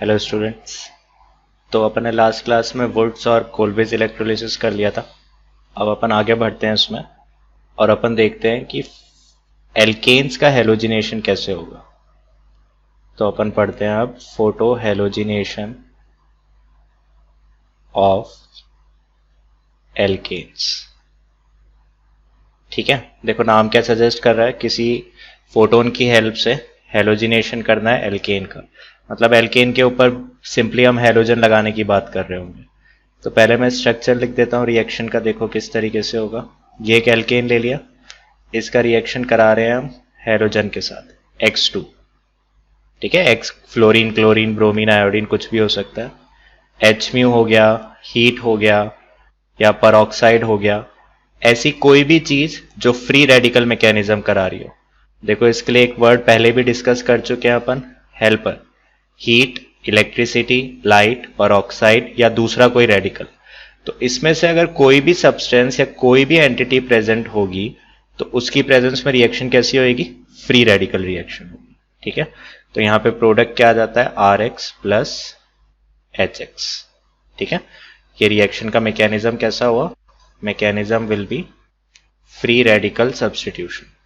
Hello students. तो अपन ने last class में वुड्स और कोल्बेज इलेक्ट्रोलिसिस कर लिया था। अब अपन आगे बढ़ते हैं उसमें और अपन देखते हैं कि एल्केन्स का हेलोजिनेशन कैसे होगा। तो अपन पढ़ते हैं अब फोटो हेलोजिनेशन ऑफ एल्केन्स। ठीक है, देखो नाम क्या सजेस्ट कर रहा है, किसी फोटोन की हेल्प से हेलोजिनेशन करना है एल्केन का। मतलब एल्केन के ऊपर सिंपली हम हेलोजन लगाने की बात कर रहे होंगे। तो पहले मैं स्ट्रक्चर लिख देता हूँ रिएक्शन का, देखो किस तरीके से होगा। ये एक एल्केन ले लिया, इसका रिएक्शन करा रहे हैं हम हेलोजन के साथ X2। ठीक है, x fluorine chlorine bromine iodine कुछ भी हो सकता है। H म्यू हो गया, हीट हो गया या परऑक्साइड हो गया, ऐसी कोई भी चीज जो फ्री रेडिकल मैकेनिज्म करा रही हो। देखो इसके लिए एक वर्ड पहले भी डिस्कस कर चुके हैं अपन, helper. Heat, electricity, light, peroxide या दूसरा कोई रेडिकल। तो इसमें से अगर कोई भी सब्सटेंस या कोई भी एंटिटी प्रेजेंट होगी तो उसकी प्रेजेंस में रिएक्शन कैसी होगी? फ्री रेडिकल रिएक्शन होगी। ठीक है, तो यहां पे प्रोडक्ट क्या आ जाता है? RX plus HX। ठीक है, ये रिएक्शन का मैकेनिज्म कैसा हुआ? Mechanism will be free radical substitution.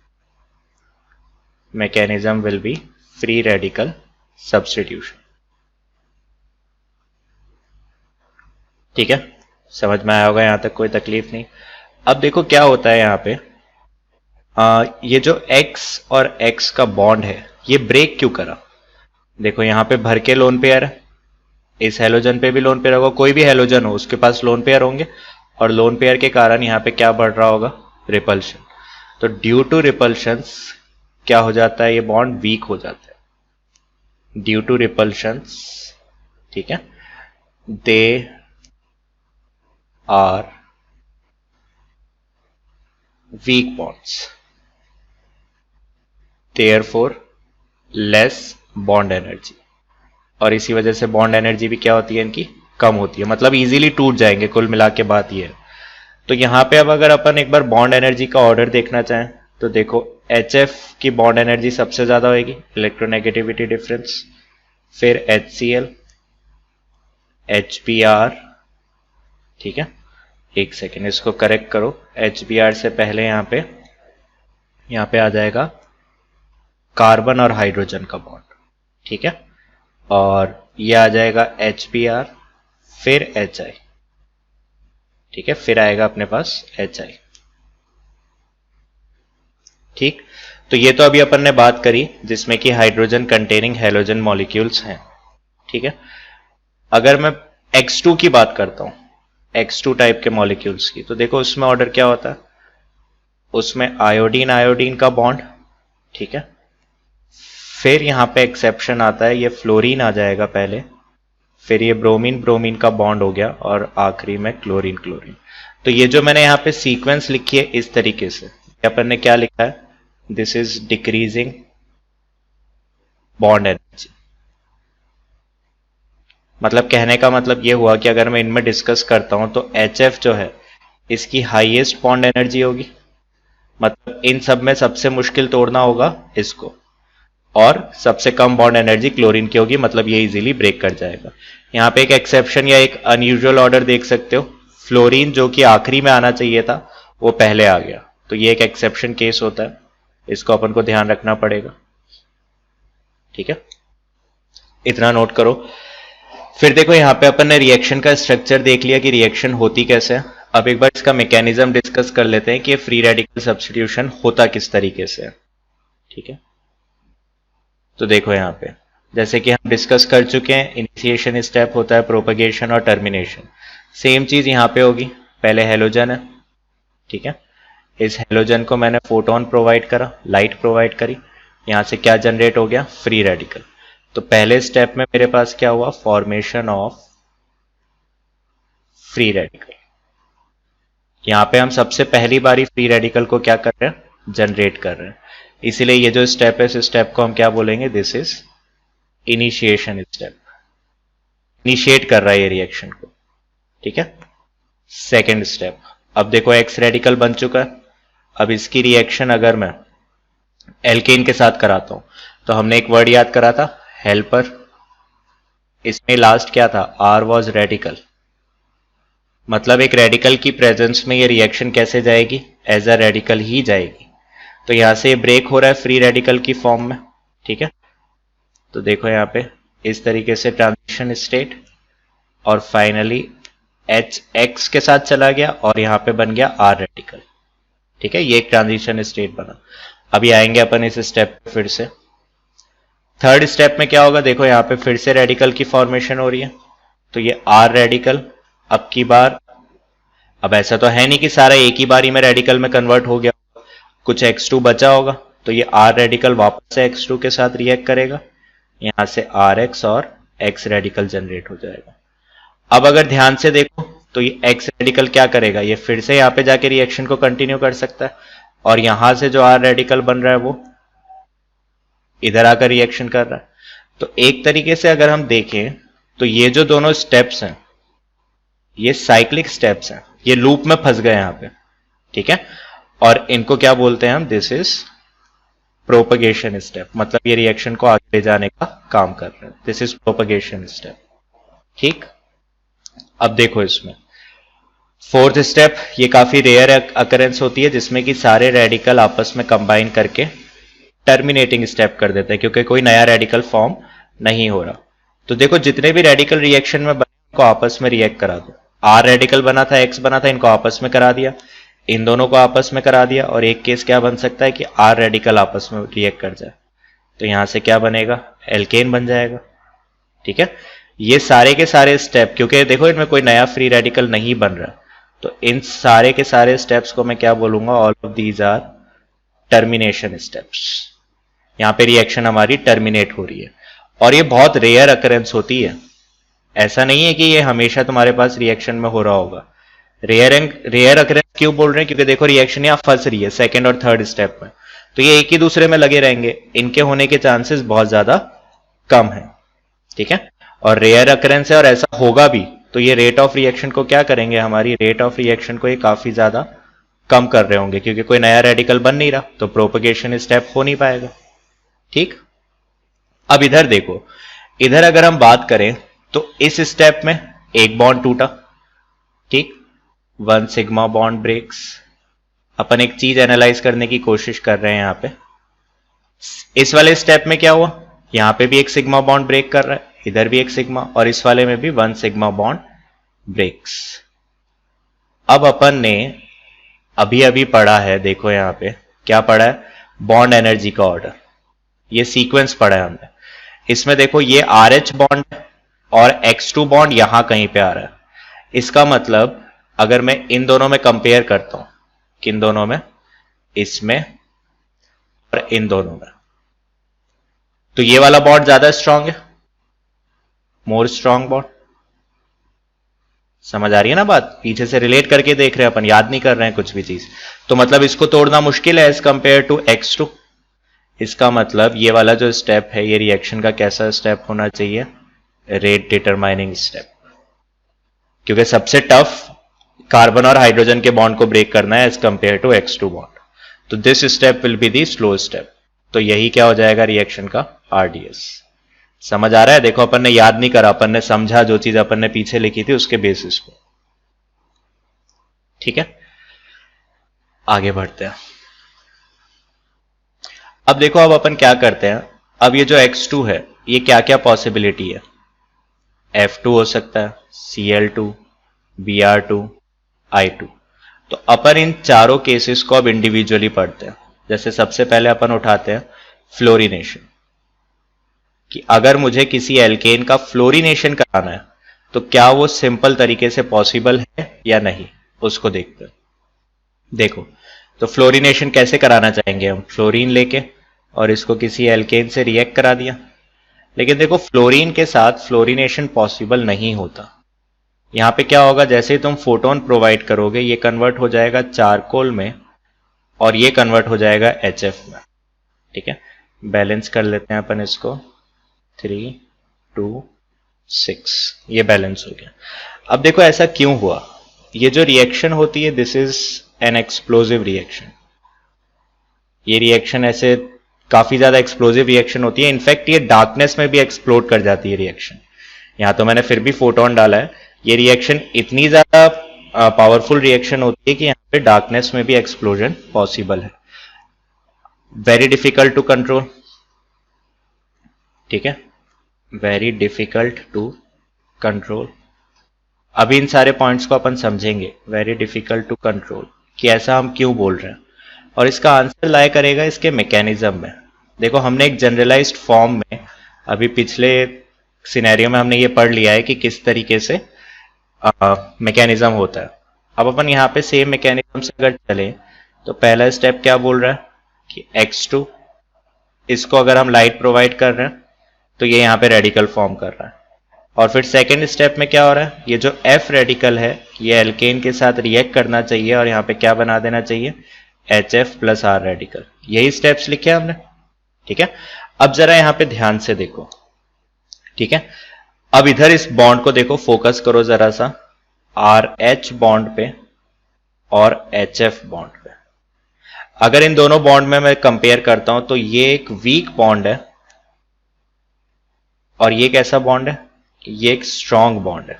Mechanism will be free radical substitution. ठीक है, समझ में आया होगा यहां तक, कोई तकलीफ नहीं। अब देखो क्या होता है यहां पे, ये जो X और X का बॉन्ड है ये ब्रेक क्यों करा? देखो यहां पे भर के लोन पेयर है, इस हेलोजन पे भी लोन पेयर होगा, कोई भी हेलोजन हो उसके पास लोन पेयर होंगे और लोन पेयर के कारण यहां पे क्या बढ़ रहा होगा? रिपल्शन। तो ड्यू टू रिपल्शन क्या हो जाता है? ये बॉन्ड वीक हो जाता है ड्यू टू रिपल्शंस। ठीक है, they are weak bonds, therefore less bond energy. और इसी वजह से बॉन्ड एनर्जी भी क्या होती है इनकी? कम होती है, मतलब इजीली टूट जाएंगे। कुल मिला के बात ये है। तो यहां पे अब अगर अपन एक बार बॉन्ड एनर्जी का ऑर्डर देखना चाहें तो देखो HF की बॉन्ड एनर्जी सबसे ज्यादा होगी, इलेक्ट्रोनेगेटिविटी डिफरेंस। फिर HCl, HBr। ठीक है, एक सेकेंड इसको करेक्ट करो। HBr से पहले यहां पे आ जाएगा कार्बन और हाइड्रोजन का बॉन्ड। ठीक है, और ये आ जाएगा HBr, फिर HI। ठीक है, फिर आएगा अपने पास HI। ठीक, तो ये तो अभी अपन ने बात करी जिसमें कि हाइड्रोजन कंटेनिंग हेलोजन मॉलिक्यूल्स हैं। ठीक है, अगर मैं X2 की बात करता हूं, X2 टाइप के मॉलिक्यूल्स की, तो देखो उसमें ऑर्डर क्या होता है? उसमें आयोडीन आयोडीन का बॉन्ड। ठीक है, फिर यहां पे एक्सेप्शन आता है, ये फ्लोरीन आ जाएगा पहले, फिर ये ब्रोमीन ब्रोमीन का बॉन्ड हो गया और आखिरी में क्लोरीन क्लोरीन। तो ये जो मैंने यहां पे सीक्वेंस लिखी है इस तरीके से, अपन ने क्या लिखा है? This is decreasing bond energy. मतलब कहने का मतलब ये हुआ कि अगर मैं इनमें डिस्कस करता हूं तो HF जो है इसकी हाईएस्ट बॉन्ड एनर्जी होगी, मतलब इन सब में सबसे मुश्किल तोड़ना होगा इसको, और सबसे कम बॉन्ड एनर्जी क्लोरीन की होगी, मतलब ये इजीली ब्रेक कर जाएगा। यहां पे एक एक्सेप्शन या एक अनयूजुअल ऑर्डर देख सकते हो, फ्लोरीन जो कि आखिरी में आना चाहिए था वो पहले आ गया, तो ये एक एक्सेप्शन केस होता है, इसको अपन को ध्यान रखना पड़ेगा। ठीक है, इतना नोट करो। फिर देखो यहां पे अपन ने रिएक्शन का स्ट्रक्चर देख लिया कि रिएक्शन होती कैसे है। अब एक बार इसका मैकेनिज्म डिस्कस कर लेते हैं कि फ्री रेडिकल सब्स्टिट्यूशन होता किस तरीके से है। ठीक है, तो देखो यहां पे जैसे कि हम डिस्कस कर चुके हैं, इनिशिएशन स्टेप होता है प्रोपगेशन और टर्मिनेशन। सेम चीज यहां पे होगी, पहले हेलोजन है। ठीक है, इस हेलोजन को मैंने फोटोन प्रोवाइड करा, लाइट प्रोवाइड करी, यहां से क्या जनरेट हो गया? Free radical. तो पहले स्टेप में मेरे पास क्या हुआ? Formation of free radical. यहां पे हम सबसे पहली बारी फ्री रेडिकल को क्या कर रहे हैं? जनरेट कर रहे हैं। इसीलिए ये जो स्टेप है इस स्टेप को हम क्या बोलेंगे? This is initiation step. Initiate कर रहा है ये रिएक्शन को। ठीक है, सेकेंड स्टेप। अब देखो एक्स रेडिकल बन चुका है, अब इसकी रिएक्शन अगर मैं एल्केन के साथ कराता हूं तो हमने एक वर्ड याद करा था, हेल्पर। इसमें लास्ट क्या था, R वॉज रेडिकल, मतलब एक रेडिकल की प्रेजेंस में ये रिएक्शन कैसे जाएगी, एज अ रेडिकल ही जाएगी। तो यहां से ये ब्रेक हो रहा है फ्री रेडिकल की फॉर्म में, ठीक है। तो देखो यहाँ पे इस तरीके से ट्रांजिशन स्टेट, और फाइनली H X के साथ चला गया और यहाँ पे बन गया R रेडिकल, ठीक है। ये एक ट्रांजिशन स्टेट बना। अभी आएंगे अपन इस स्टेप पे फिर से। थर्ड स्टेप में क्या होगा, देखो यहाँ पे फिर से रेडिकल की फॉर्मेशन हो रही है। तो ये R रेडिकल अब की बार, अब ऐसा तो है नहीं कि सारा एक ही बारी में रेडिकल में कन्वर्ट हो गया, कुछ X2 बचा होगा, तो ये R रेडिकल वापस से X2 के साथ रिएक्ट करेगा, यहां से RX और X रेडिकल जनरेट हो जाएगा। अब अगर ध्यान से देखो तो ये X रेडिकल क्या करेगा, ये फिर से यहाँ पे जाके रिएक्शन को कंटिन्यू कर सकता है, और यहां से जो R रेडिकल बन रहा है वो इधर आकर रिएक्शन कर रहा है। तो एक तरीके से अगर हम देखें तो ये जो दोनों स्टेप्स हैं ये साइक्लिक स्टेप्स हैं, ये लूप में फंस गए यहां पे, ठीक है। और इनको क्या बोलते हैं हम, दिस इज प्रोपगेशन स्टेप, मतलब ये रिएक्शन को आगे ले जाने का काम कर रहे हैं, दिस इज प्रोपगेशन स्टेप, ठीक। अब देखो इसमें फोर्थ स्टेप, ये काफी रेयर अकरेंस होती है जिसमें कि सारे रेडिकल आपस में कंबाइन करके टर्मिनेटिंग स्टेप कर देते हैं, क्योंकि कोई नया रेडिकल फॉर्म नहीं हो रहा। तो देखो जितने भी रेडिकल रिएक्शन में बने इनको आपस में रिएक्ट करा दो। R रेडिकल बना था, X बना था, इनको आपस में करा दिया, इन दोनों को आपस में करा दिया, और एक केस क्या बन सकता है कि R रेडिकल आपस में रिएक्ट कर जाए, तो यहां से क्या बनेगा, एल्केन बन जाएगा, ठीक है। ये सारे के सारे स्टेप, क्योंकि देखो इनमें कोई नया फ्री रेडिकल नहीं बन रहा, तो इन सारे के सारे स्टेप्स को मैं क्या बोलूंगा, all of these are termination steps. यहां पे रिएक्शन हमारी टर्मिनेट हो रही है, और ये बहुत रेयर अकरेंस होती है, ऐसा नहीं है कि ये हमेशा तुम्हारे पास रिएक्शन में हो रहा होगा। रेयर अकरेंस क्यों बोल रहे हैं, क्योंकि देखो रिएक्शन यहां फंस रही है सेकंड और थर्ड स्टेप में, तो ये एक ही दूसरे में लगे रहेंगे, इनके होने के चांसेस बहुत ज्यादा कम है, ठीक है। और रेयर अकरेंस है और ऐसा होगा भी, तो ये रेट ऑफ रिएक्शन को क्या करेंगे, हमारी रेट ऑफ रिएक्शन को ये काफी ज्यादा कम कर रहे होंगे, क्योंकि कोई नया रेडिकल बन नहीं रहा, तो प्रोपगेशन स्टेप हो नहीं पाएगा, ठीक। अब इधर देखो, इधर अगर हम बात करें तो इस स्टेप में एक बॉन्ड टूटा, ठीक, 1 सिग्मा बॉन्ड ब्रेक्स। अपन एक चीज एनालाइज करने की कोशिश कर रहे हैं यहां पे, इस वाले स्टेप में क्या हुआ, यहां पे भी एक सिग्मा बॉन्ड ब्रेक कर रहा है, इधर भी एक सिग्मा, और इस वाले में भी 1 सिग्मा बॉन्ड ब्रेक्स। अब अपन ने अभी अभी पढ़ा है, देखो यहां पे क्या पढ़ा है, बॉन्ड एनर्जी का ऑर्डर, ये सीक्वेंस पढ़ा है हमने। इसमें देखो ये RH बॉन्ड और X2 बॉन्ड यहां कहीं पे आ रहा है, इसका मतलब अगर मैं इन दोनों में कंपेयर करता हूं, किन दोनों में, इसमें और इन दोनों में, तो ये वाला बॉन्ड ज्यादा स्ट्रांग है, मोर स्ट्रांग बॉन्ड। समझ आ रही है ना बात, पीछे से रिलेट करके देख रहे हैं अपन, याद नहीं कर रहे हैं कुछ भी चीज, तो मतलब इसको तोड़ना मुश्किल है एज कंपेयर टू X2। इसका मतलब ये वाला जो स्टेप है ये रिएक्शन का कैसा स्टेप होना चाहिए, रेट डिटरमाइनिंग स्टेप, क्योंकि सबसे टफ कार्बन और हाइड्रोजन के बॉन्ड को ब्रेक करना है as compare to X2 bond, तो this step will be the slow step, तो यही क्या हो जाएगा रिएक्शन का RDS। समझ आ रहा है, देखो अपन ने याद नहीं करा, अपन ने समझा जो चीज अपन ने पीछे लिखी थी उसके बेसिस पे, ठीक है। आगे बढ़ते हैं। अब देखो अब अपन क्या करते हैं, अब ये जो X2 है ये क्या क्या पॉसिबिलिटी है, F2 हो सकता है, Cl2, Br2, I2। तो अपन इन चारों केसेस को अब इंडिविजुअली पढ़ते हैं। जैसे सबसे पहले अपन उठाते हैं फ्लोरिनेशन, कि अगर मुझे किसी एल्केन का फ्लोरिनेशन कराना है तो क्या वो सिंपल तरीके से पॉसिबल है या नहीं, उसको देखते हैं। देखो तो फ्लोरिनेशन कैसे कराना चाहेंगे हम, फ्लोरीन लेके और इसको किसी एल्केन से रिएक्ट करा दिया, लेकिन देखो फ्लोरीन के साथ फ्लोरिनेशन पॉसिबल नहीं होता। यहां पे क्या होगा, जैसे ही तुम फोटोन प्रोवाइड करोगे ये कन्वर्ट हो जाएगा चारकोल में और ये कन्वर्ट हो जाएगा HF में, ठीक है। बैलेंस कर लेते हैं अपन इसको, 3, 2, 6, ये बैलेंस हो गया। अब देखो ऐसा क्यों हुआ, ये जो रिएक्शन होती है this is an explosive reaction, ये रिएक्शन ऐसे काफी ज्यादा एक्सप्लोजिव रिएक्शन होती है, इनफैक्ट ये डार्कनेस में भी एक्सप्लोड कर जाती है रिएक्शन। यहां तो मैंने फिर भी फोटोन डाला है। ये रिएक्शन इतनी ज्यादा पावरफुल रिएक्शन होती है कि यहाँ पे डार्कनेस में भी एक्सप्लोजन पॉसिबल है। वेरी डिफिकल्ट टू कंट्रोल, ठीक है, वेरी डिफिकल्ट टू कंट्रोल। अभी इन सारे पॉइंट्स को अपन समझेंगे, वेरी डिफिकल्ट टू कंट्रोल, कि ऐसा हम क्यों बोल रहे हैं, और इसका आंसर लाया करेगा इसके मैकेनिज्म में। देखो हमने एक जनरलाइज्ड फॉर्म में अभी पिछले सिनेरियो में हमने ये पढ़ लिया है कि किस तरीके से मैकेनिज्म होता है। अब अपन यहाँ पे सेम मैकेनिज्म से अगर चले तो पहला स्टेप क्या बोल रहा है कि x2, इसको अगर हम लाइट प्रोवाइड कर रहे हैं तो ये यहाँ पे रेडिकल फॉर्म कर रहा है। और फिर सेकेंड स्टेप में क्या हो रहा है, ये जो F रेडिकल है ये एल्केन के साथ रिएक्ट करना चाहिए और यहाँ पे क्या बना देना चाहिए, HF प्लस R रेडिकल। यही स्टेप्स लिखे हमने, ठीक है। अब जरा यहाँ पे ध्यान से देखो, ठीक है। अब इधर इस बॉन्ड को देखो, फोकस करो जरा सा, RH बॉन्ड पे और HF बॉन्ड पे। अगर इन दोनों बॉन्ड में मैं कंपेयर करता हूं तो ये एक वीक बॉन्ड है और ये कैसा बॉन्ड है, ये एक स्ट्रॉन्ग बॉन्ड है।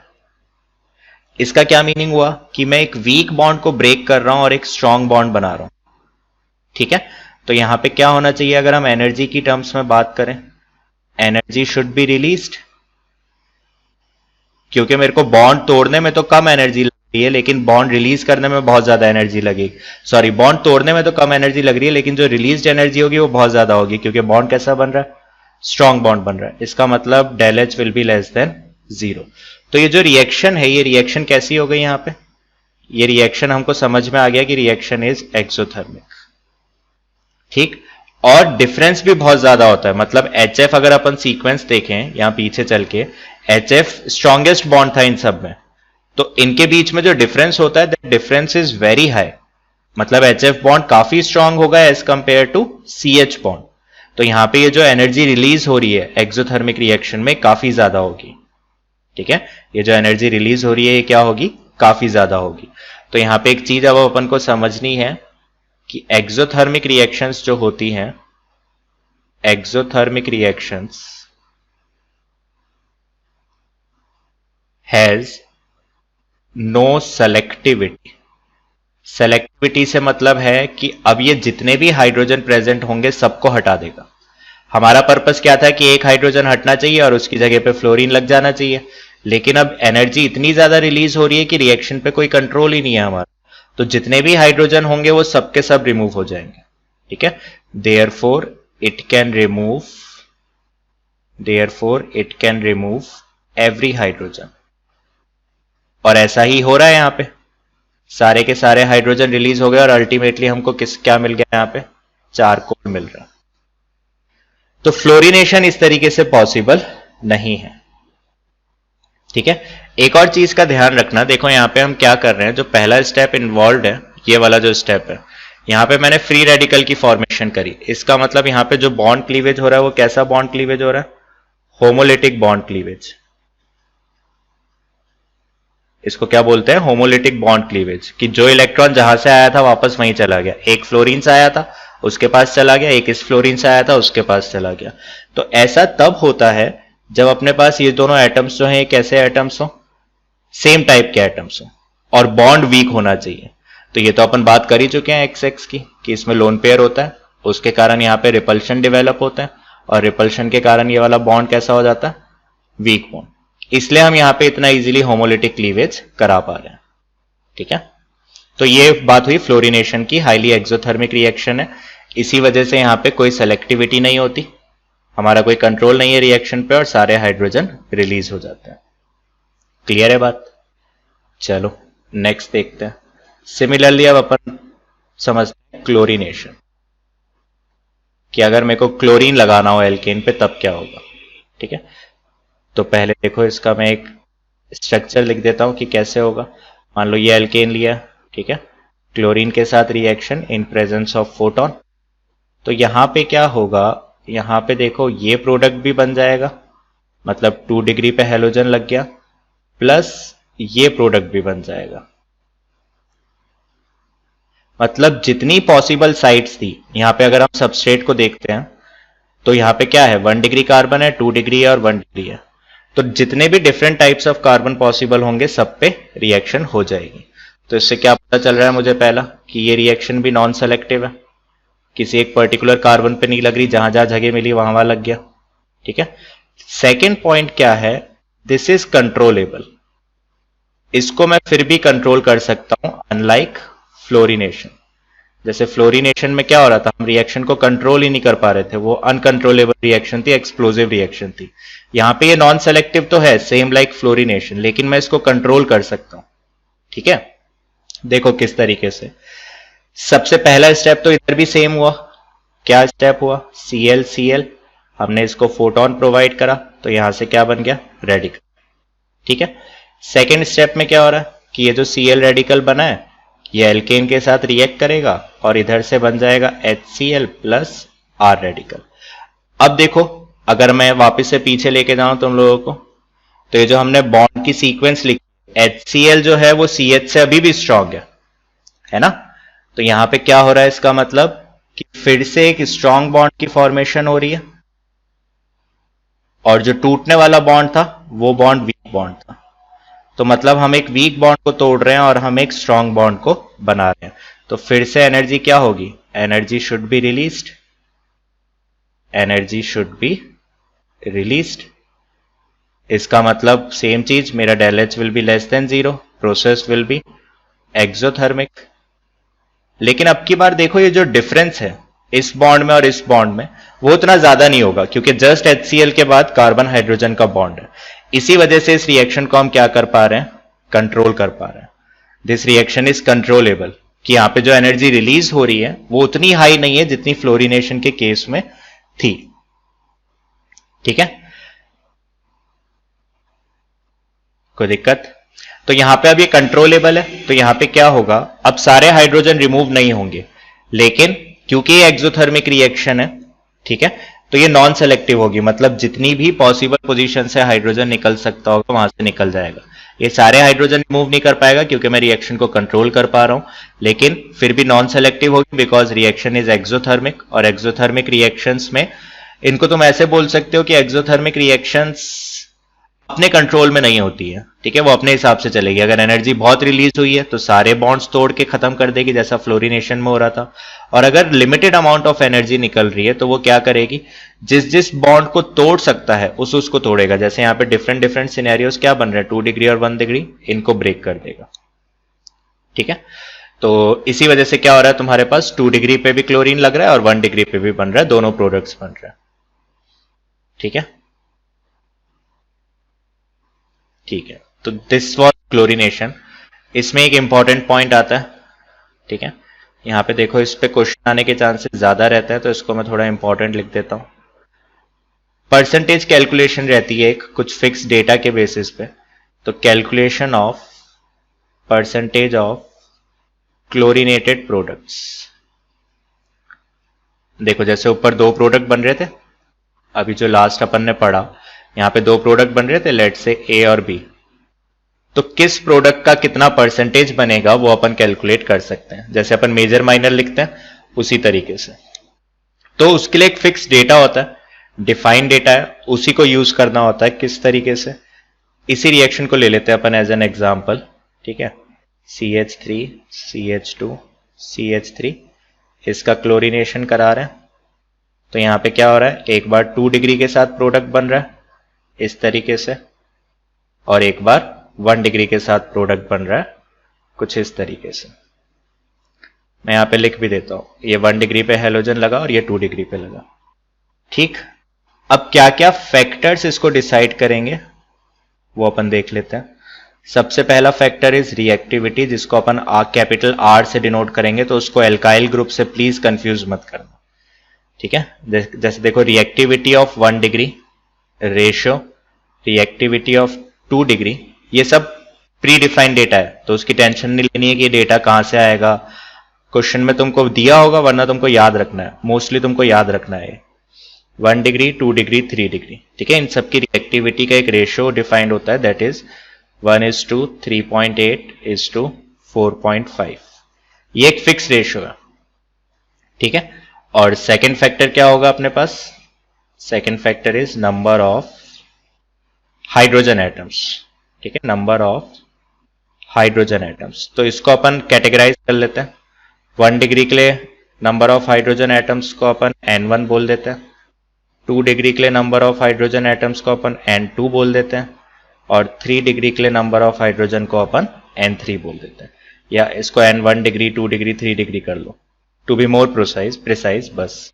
इसका क्या मीनिंग हुआ कि मैं एक वीक बॉन्ड को ब्रेक कर रहा हूं और एक स्ट्रॉन्ग बॉन्ड बना रहा हूं, ठीक है। तो यहां पे क्या होना चाहिए, अगर हम एनर्जी की टर्म्स में बात करें, एनर्जी शुड बी रिलीज्ड, क्योंकि मेरे को बॉन्ड तोड़ने में तो कम एनर्जी लग रही है लेकिन बॉन्ड रिलीज करने में बहुत ज्यादा एनर्जी लगेगी। सॉरी, बॉन्ड तोड़ने में तो कम एनर्जी लग रही है लेकिन जो रिलीज्ड एनर्जी होगी वो बहुत ज्यादा होगी, क्योंकि बॉन्ड कैसा बन रहा है, स्ट्रॉन्ग बॉन्ड बन रहा है। इसका मतलब del H will be less than 0। तो ये जो रिएक्शन है, ये रिएक्शन कैसी हो गई यहां पे, ये रिएक्शन हमको समझ में आ गया कि रिएक्शन इज एक्सोथर्मिक, ठीक। और डिफरेंस भी बहुत ज्यादा होता है, मतलब HF अगर अपन सीक्वेंस देखें यहां पीछे चल के, HF स्ट्रॉन्गेस्ट बॉन्ड था इन सब में, तो इनके बीच में जो डिफरेंस होता है that difference is very high, मतलब HF बॉन्ड काफी स्ट्रांग होगा as compare to CH bond. तो यहां पे ये जो एनर्जी रिलीज हो रही है एक्सोथर्मिक रिएक्शन में काफी ज्यादा होगी, ठीक है। ये जो एनर्जी रिलीज हो रही है ये क्या होगी, काफी ज्यादा होगी। तो यहां पे एक चीज अब अपन को समझनी है कि एक्सोथर्मिक रिएक्शंस जो होती हैं, exothermic reactions has no selectivity. Selectivity से मतलब है कि अब ये जितने भी हाइड्रोजन प्रेजेंट होंगे सबको हटा देगा। हमारा पर्पस क्या था कि एक हाइड्रोजन हटना चाहिए और उसकी जगह पे फ्लोरीन लग जाना चाहिए, लेकिन अब एनर्जी इतनी ज्यादा रिलीज हो रही है कि रिएक्शन पे कोई कंट्रोल ही नहीं है हमारा, तो जितने भी हाइड्रोजन होंगे वो सबके सब रिमूव हो जाएंगे, ठीक है। Therefore it can remove every hydrogen, और ऐसा ही हो रहा है यहां पे, सारे के सारे हाइड्रोजन रिलीज हो गए और अल्टीमेटली हमको क्या मिल गया यहां पे, चारकोल मिल रहा। तो फ्लोरिनेशन इस तरीके से पॉसिबल नहीं है, ठीक है। एक और चीज का ध्यान रखना, देखो यहां पे हम क्या कर रहे हैं, जो पहला स्टेप इन्वॉल्व है, ये वाला जो स्टेप है, यहां पे मैंने फ्री रेडिकल की फॉर्मेशन करी। इसका मतलब यहां पे जो बॉन्ड क्लीवेज हो रहा है वो कैसा बॉन्ड क्लीवेज हो रहा है, होमोलिटिक बॉन्ड क्लीवेज। इसको क्या बोलते हैं, होमोलिटिक बॉन्ड क्लीवेज, कि जो इलेक्ट्रॉन जहां से आया था वापस वहीं चला गया। एक फ्लोरीन से आया था उसके पास चला गया, एक इस फ्लोरीन से आया था उसके पास चला गया। तो ऐसा तब होता है जब अपने पास ये दोनों एटम्स जो हैं ये कैसे एटम्स हो, सेम टाइप के एटम्स हो, और बॉन्ड वीक होना चाहिए। तो ये तो अपन बात कर ही चुके हैं XX की, कि इसमें लोन पेयर होता है, उसके कारण यहाँ पे रिपल्शन डेवलप होता है, और रिपल्शन के कारण ये वाला बॉन्ड कैसा हो जाता है, वीक बॉन्ड। इसलिए हम यहां पे इतना इजीली होमोलिटिक क्लीवेज करा पा रहे हैं, ठीक है। तो ये बात हुई फ्लोरिनेशन की, हाईली एक्सोथर्मिक रिएक्शन है, इसी वजह से यहां पे कोई सेलेक्टिविटी नहीं होती, हमारा कोई कंट्रोल नहीं है रिएक्शन पे, और सारे हाइड्रोजन रिलीज हो जाते हैं। क्लियर है बात, चलो नेक्स्ट देखते हैं। सिमिलरली अब अपन समझते हैं क्लोरिनेशन, कि अगर मेरे को क्लोरीन लगाना हो एल्केन पे तब क्या होगा, ठीक है। तो पहले देखो इसका मैं एक स्ट्रक्चर लिख देता हूं कि कैसे होगा। मान लो ये एल्केन लिया, ठीक है, क्लोरीन के साथ reaction in presence of photon. तो यहां पे क्या होगा, यहां पे देखो ये प्रोडक्ट भी बन जाएगा, मतलब 2 डिग्री पे हेलोजन लग गया, प्लस ये प्रोडक्ट भी बन जाएगा। मतलब जितनी पॉसिबल साइट्स थी यहां पे, अगर हम सबस्ट्रेट को देखते हैं तो यहां पे क्या है, 1 डिग्री कार्बन है, 2 डिग्री है और 1 डिग्री है। तो जितने भी different types of carbon possible होंगे सब पे रिएक्शन हो जाएगी। तो इससे क्या पता चल रहा है मुझे पहला कि ये रिएक्शन भी नॉन सेलेक्टिव है, किसी एक पर्टिकुलर कार्बन पे नहीं लग रही, जहां जहां जगह मिली वहां वहां लग गया। ठीक है। सेकेंड पॉइंट क्या है, दिस इज कंट्रोलेबल, इसको मैं फिर भी कंट्रोल कर सकता हूं अनलाइक फ्लोरिनेशन। जैसे फ्लोरिनेशन में क्या हो रहा था, हम रिएक्शन को कंट्रोल ही नहीं कर पा रहे थे, वो अनकंट्रोलेबल रिएक्शन थी, एक्सप्लोसिव रिएक्शन थी। यहां पे ये नॉन सेलेक्टिव तो है सेम लाइक फ्लोरिनेशन, लेकिन मैं इसको कंट्रोल कर सकता हूं। ठीक है, देखो किस तरीके से। सबसे पहला स्टेप तो इधर भी सेम हुआ, क्या स्टेप हुआ, Cl हमने इसको फोटोन प्रोवाइड करा तो यहां से क्या बन गया, रेडिकल। ठीक है। सेकेंड स्टेप में क्या हो रहा है कि ये जो Cl रेडिकल बना है ये एल्केन के साथ रिएक्ट करेगा और इधर से बन जाएगा HCl प्लस R रेडिकल। अब देखो अगर मैं वापस से पीछे लेके जाऊं तुम लोगों को, तो ये जो हमने बॉन्ड की सीक्वेंस लिखी, HCl जो है वो CH से अभी भी स्ट्रांग है ना। तो यहां पे क्या हो रहा है, इसका मतलब कि फिर से एक स्ट्रांग बॉन्ड की फॉर्मेशन हो रही है, और जो टूटने वाला बॉन्ड था वो बॉन्ड वीक बॉन्ड था। तो मतलब हम एक वीक बॉन्ड को तोड़ रहे हैं और हम एक स्ट्रांग बॉन्ड को बना रहे हैं। तो फिर से एनर्जी क्या होगी, energy should be released, energy should be released. इसका मतलब सेम चीज, मेरा del H will be less than 0, process will be exothermic. लेकिन अब की बार देखो ये जो डिफरेंस है इस बॉन्ड में और इस बॉन्ड में वो उतना ज्यादा नहीं होगा, क्योंकि जस्ट HCl के बाद कार्बन हाइड्रोजन का बॉन्ड है। इसी वजह से इस रिएक्शन को हम क्या कर पा रहे हैं, कंट्रोल कर पा रहे हैं। दिस रिएक्शन इज कंट्रोलेबल, कि यहां पे जो एनर्जी रिलीज हो रही है वो उतनी हाई नहीं है जितनी फ्लोरिनेशन के केस में थी। ठीक है, कोई दिक्कत। तो यहां पे अब ये कंट्रोलेबल है, तो यहां पे क्या होगा, अब सारे हाइड्रोजन रिमूव नहीं होंगे, लेकिन क्योंकि ये एक्सोथर्मिक रिएक्शन है, ठीक है, तो ये नॉन सेलेक्टिव होगी, मतलब जितनी भी पॉसिबल पोजीशन से हाइड्रोजन निकल सकता होगा वहां से निकल जाएगा। ये सारे हाइड्रोजन रिमूव नहीं कर पाएगा क्योंकि मैं रिएक्शन को कंट्रोल कर पा रहा हूं, लेकिन फिर भी नॉन सेलेक्टिव होगी बिकॉज रिएक्शन इज एक्सोथर्मिक। और एक्सोथर्मिक रिएक्शंस में इनको तुम ऐसे बोल सकते हो कि एक्सोथर्मिक रिएक्शंस अपने कंट्रोल में नहीं होती है। ठीक है, वो अपने हिसाब से चलेगी। अगर एनर्जी बहुत रिलीज हुई है तो सारे बॉन्ड्स तोड़ के खत्म कर देगी, जैसा फ्लोरिनेशन में हो रहा था। और अगर लिमिटेड अमाउंट ऑफ एनर्जी निकल रही है तो वो क्या करेगी, जिस जिस बॉन्ड को तोड़ सकता है उसको तोड़ेगा। जैसे यहाँ पे डिफरेंट डिफरेंट सिनेरियोस क्या बन रहे हैं, 2 डिग्री और 1 डिग्री, इनको ब्रेक कर देगा। ठीक है, तो इसी वजह से क्या हो रहा है, तुम्हारे पास 2 डिग्री पे भी क्लोरीन लग रहा है और 1 डिग्री पे भी बन रहा है, दोनों प्रोडक्ट्स बन रहे हैं। ठीक है, ठीक है, तो दिस वॉज क्लोरिनेशन। इसमें एक इंपॉर्टेंट पॉइंट आता है। ठीक है, यहां पे देखो इस पे क्वेश्चन आने के चांसेस ज्यादा रहते हैं, तो इसको मैं थोड़ा इंपॉर्टेंट लिख देता हूं। परसेंटेज कैलकुलेशन रहती है एक कुछ फिक्स डेटा के बेसिस पे, तो calculation of percentage of chlorinated products. देखो जैसे ऊपर 2 प्रोडक्ट बन रहे थे, अभी जो लास्ट अपन ने पढ़ा यहां पे 2 प्रोडक्ट बन रहे थे, लेट से ए और बी, तो किस प्रोडक्ट का कितना परसेंटेज बनेगा वो अपन कैलकुलेट कर सकते हैं। जैसे अपन मेजर माइनर लिखते हैं उसी तरीके से। तो उसके लिए एक फिक्स डेटा होता है, डिफाइंड डेटा है, उसी को यूज करना होता है। किस तरीके से, इसी रिएक्शन को ले लेते हैं अपन एज एन एग्जाम्पल। ठीक है, CH3 CH2 CH3, इसका क्लोरिनेशन करा रहे हैं। तो यहां पे क्या हो रहा है, एक बार 2 डिग्री के साथ प्रोडक्ट बन रहा है इस तरीके से, और एक बार 1 डिग्री के साथ प्रोडक्ट बन रहा है कुछ इस तरीके से। मैं यहां पे लिख भी देता हूं, ये 1 डिग्री पे हैलोजन लगा और ये 2 डिग्री पे लगा। ठीक, अब क्या क्या फैक्टर्स इसको डिसाइड करेंगे वो अपन देख लेते हैं। सबसे पहला फैक्टर इज रिएक्टिविटी, जिसको अपन कैपिटल R से डिनोट करेंगे, तो उसको एल्काइल ग्रुप से प्लीज कंफ्यूज मत करना। ठीक है, जैसे देखो reactivity of 1 degree ratio reactivity of 2 degree, ये सब प्री डिफाइंड डेटा है, तो उसकी टेंशन नहीं लेनी है कि ये डेटा कहां से आएगा। क्वेश्चन में तुमको दिया होगा, वरना तुमको याद रखना है, मोस्टली तुमको याद रखना है 1 डिग्री 2 डिग्री 3 डिग्री। ठीक है, इन सबकी रिएक्टिविटी का एक रेशियो डिफाइंड होता है, दैट इज 1:3, 3.8 4.5। ये एक फिक्स रेशियो है। ठीक है, और सेकेंड फैक्टर क्या होगा अपने पास, second factor is number of hydrogen atoms, ठीक है, नंबर ऑफ हाइड्रोजन एटम्स। तो इसको अपन कैटेगराइज कर लेते हैं। 1 डिग्री के लिए नंबर ऑफ हाइड्रोजन एटम्स को अपन N1 बोल देते हैं, 2 डिग्री के लिए नंबर ऑफ हाइड्रोजन एटम्स को अपन N2 बोल देते हैं, और 3 डिग्री के लिए नंबर ऑफ हाइड्रोजन को अपन N3 बोल देते हैं, या इसको N1 डिग्री, 2 डिग्री, 3 डिग्री कर लो, टू बी मोर प्रिसाइज बस।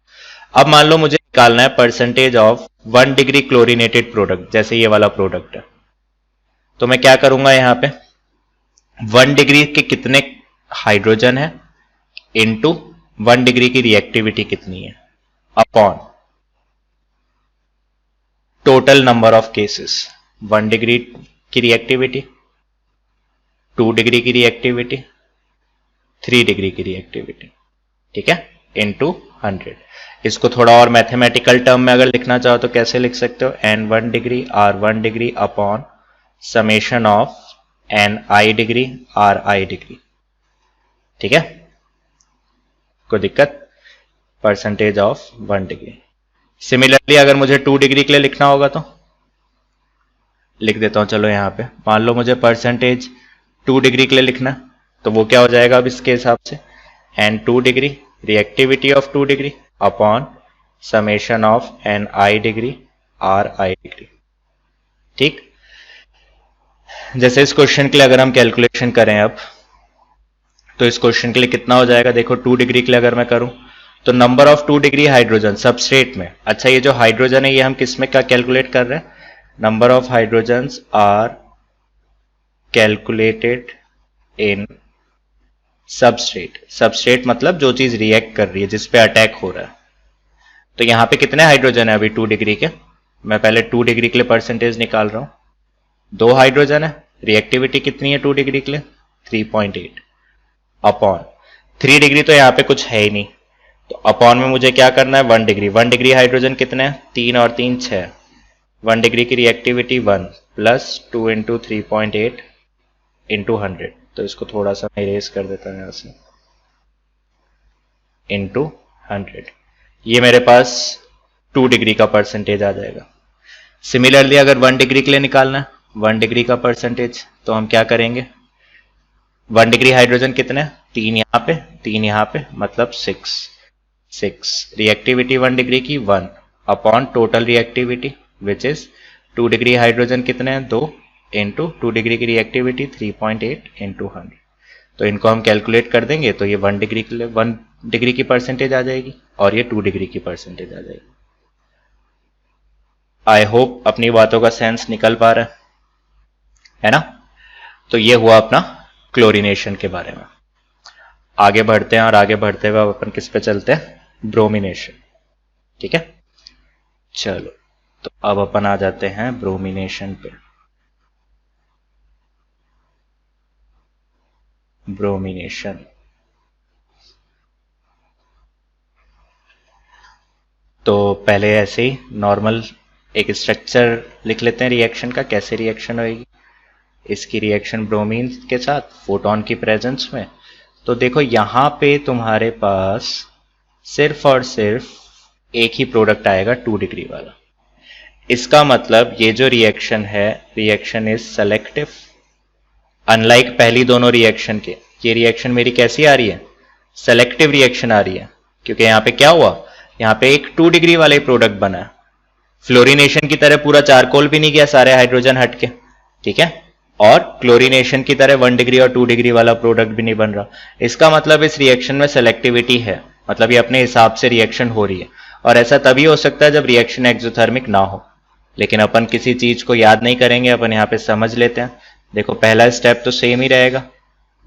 अब मान लो मुझे निकालना है percentage of 1 degree chlorinated product, जैसे ये वाला प्रोडक्ट है। तो मैं क्या करूंगा, यहां पे 1 डिग्री के कितने हाइड्रोजन है इनटू 1 डिग्री की रिएक्टिविटी कितनी है upon total number of cases. 1 degree की रिएक्टिविटी, 2 डिग्री की रिएक्टिविटी, 3 डिग्री की रिएक्टिविटी, ठीक है, इनटू 100। इसको थोड़ा और मैथमेटिकल टर्म में अगर लिखना चाहो तो कैसे लिख सकते हो, N1 degree R1 degree upon summation of Ni degree Ri degree, ठीक है, कोई दिक्कत, परसेंटेज ऑफ 1 डिग्री। सिमिलरली अगर मुझे 2 डिग्री के लिए लिखना होगा तो लिख देता हूं, चलो यहां पे मान लो मुझे परसेंटेज 2 डिग्री के लिए लिखना, तो वो क्या हो जाएगा अब इसके हिसाब से, N2 degree reactivity of 2 degree upon summation of Ni degree Ri degree, ठीक। जैसे इस क्वेश्चन के लिए अगर हम कैलकुलेशन करें अब, तो इस क्वेश्चन के लिए कितना हो जाएगा, देखो 2 डिग्री के लिए अगर मैं करूं तो number of 2 degree hydrogen substrate में, अच्छा ये जो हाइड्रोजन है ये हम किस में क्या कैलकुलेट कर रहे हैं, number of hydrogens are calculated in substrate. Substrate मतलब जो चीज रिएक्ट कर रही है, जिस पे अटैक हो रहा है। तो यहां पे कितने हाइड्रोजन है अभी 2 डिग्री के, मैं पहले 2 डिग्री के लिए परसेंटेज निकाल रहा हूं, 2 हाइड्रोजन है, रिएक्टिविटी कितनी है 2 डिग्री के लिए 3.8 अपॉन 3 डिग्री, तो यहां पे कुछ है ही नहीं, तो अपॉन में मुझे क्या करना है 1 डिग्री। 1 डिग्री हाइड्रोजन कितने हैं, 3 और 3 6, 1 डिग्री की रिएक्टिविटी 1 प्लस 2 इंटू 3.8 इंटू 100, तो इसको थोड़ा सा मैं इरेज कर देता हूं यहां से, इंटू 100, ये मेरे पास 2 डिग्री का परसेंटेज आ जाएगा। सिमिलरली अगर 1 डिग्री के लिए निकालना है 1 डिग्री का परसेंटेज, तो हम क्या करेंगे, 1 डिग्री हाइड्रोजन कितने, 3 यहां पे 3 यहां पे, मतलब 6 रिएक्टिविटी 1 डिग्री की 1 upon total reactivity which is 2 degree hydrogen कितने हैं 2 इंटू 2 डिग्री की रिएक्टिविटी 3.8 इंटू 100। तो इनको हम कैलकुलेट कर देंगे तो ये 1 डिग्री के लिए 1 डिग्री की परसेंटेज आ जाएगी और ये 2 डिग्री की परसेंटेज आ जाएगी। आई होप अपनी बातों का सेंस निकल पा रहा है ना। तो ये हुआ अपना क्लोरीनेशन के बारे में। आगे बढ़ते हैं और आगे बढ़ते हुए अपन किस पे चलते हैं, ब्रोमिनेशन, ठीक है। चलो तो अब अपन आ जाते हैं ब्रोमिनेशन पे। ब्रोमिनेशन, तो पहले ऐसे ही नॉर्मल एक स्ट्रक्चर लिख लेते हैं रिएक्शन का, कैसे रिएक्शन होगी। इसकी रिएक्शन ब्रोमीन के साथ फोटोन की प्रेजेंस में। तो देखो यहां पे तुम्हारे पास सिर्फ और सिर्फ एक ही प्रोडक्ट आएगा 2 डिग्री वाला। इसका मतलब ये जो रिएक्शन है, रिएक्शन इज सेलेक्टिव, अनलाइक पहली दोनों रिएक्शन के। ये रिएक्शन मेरी कैसी आ रही है, सेलेक्टिव रिएक्शन आ रही है, क्योंकि यहां पे क्या हुआ, यहां पे एक 2 डिग्री वाला ही प्रोडक्ट बना है। फ्लोरिनेशन की तरह पूरा चारकोल भी नहीं गया सारे हाइड्रोजन हट के, ठीक है। और क्लोरीनेशन की तरह 1 डिग्री और 2 डिग्री वाला प्रोडक्ट भी नहीं बन रहा। इसका मतलब इस रिएक्शन में सेलेक्टिविटी है, मतलब ये अपने हिसाब से रिएक्शन हो रही है। और ऐसा तभी हो सकता है जब रिएक्शन एक्सोथर्मिक ना हो। लेकिन अपन किसी चीज को याद नहीं करेंगे, अपन यहां पे समझ लेते हैं। देखो पहला स्टेप तो सेम ही रहेगा,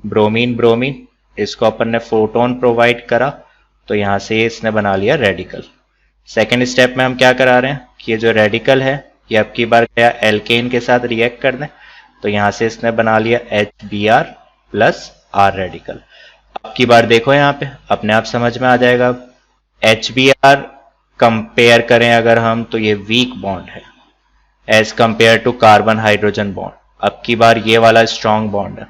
ब्रोमीन ब्रोमीन, इसको अपन ने फोटोन प्रोवाइड करा तो यहां से इसने बना लिया रेडिकल। सेकेंड स्टेप में हम क्या करा रहे हैं कि ये जो रेडिकल है ये अब की बार गया एल्केन के साथ रिएक्ट कर दें, तो यहां से इसने बना लिया HBr प्लस R रेडिकल। अब की बार देखो यहां पे अपने आप समझ में आ जाएगा। HBr कंपेयर करें अगर हम तो ये वीक बॉन्ड है as compare to carbon hydrogen bond. अब की बार ये वाला स्ट्रॉन्ग बॉन्ड है।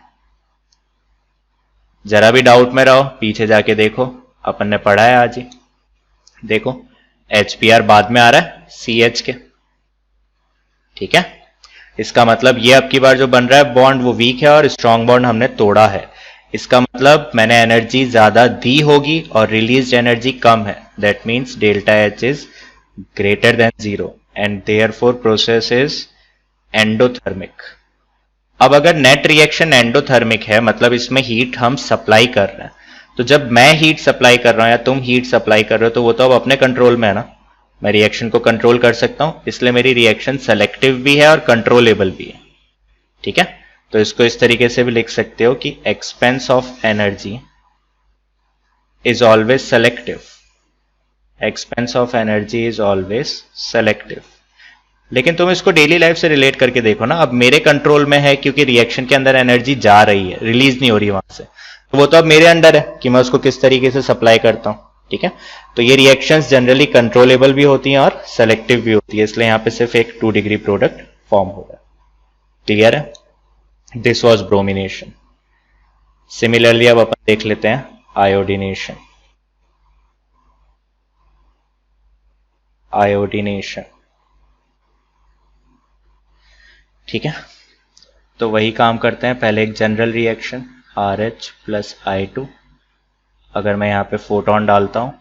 जरा भी डाउट में रहो पीछे जाके देखो, अपन ने पढ़ा है आज ही। देखो HBr बाद में आ रहा है CH के, ठीक है। इसका मतलब ये अब की बार जो बन रहा है बॉन्ड वो वीक है और स्ट्रॉन्ग बॉन्ड हमने तोड़ा है। इसका मतलब मैंने एनर्जी ज्यादा दी होगी और रिलीज एनर्जी कम है। That means delta H is greater than zero and therefore process is endothermic. अब अगर नेट रिएक्शन एंडोथर्मिक है मतलब इसमें हीट हम सप्लाई कर रहे हैं, तो जब मैं हीट सप्लाई कर रहा हूं या तुम हीट सप्लाई कर रहे हो तो वो तो अब अपने कंट्रोल में है ना, मैं रिएक्शन को कंट्रोल कर सकता हूं, इसलिए मेरी रिएक्शन सेलेक्टिव भी है और कंट्रोलेबल भी है। ठीक है, तो इसको इस तरीके से भी लिख सकते हो कि expense of energy is always selective. Expense of energy is always selective. लेकिन तुम इसको डेली लाइफ से रिलेट करके देखो ना, अब मेरे कंट्रोल में है क्योंकि रिएक्शन के अंदर एनर्जी जा रही है, रिलीज नहीं हो रही वहां से, तो वो तो अब मेरे अंडर है कि मैं उसको किस तरीके से सप्लाई करता हूं। ठीक है, तो ये रिएक्शंस जनरली कंट्रोलेबल भी होती हैं और सेलेक्टिव भी होती है, इसलिए यहां पे सिर्फ एक 2 डिग्री प्रोडक्ट फॉर्म होगा। क्लियर है? This was bromination. सिमिलरली अब अपन देख लेते हैं आयोडीनेशन। आयोडीनेशन, ठीक है, तो वही काम करते हैं। पहले एक general reaction RH plus I2, अगर मैं यहाँ पे फोटोन डालता हूं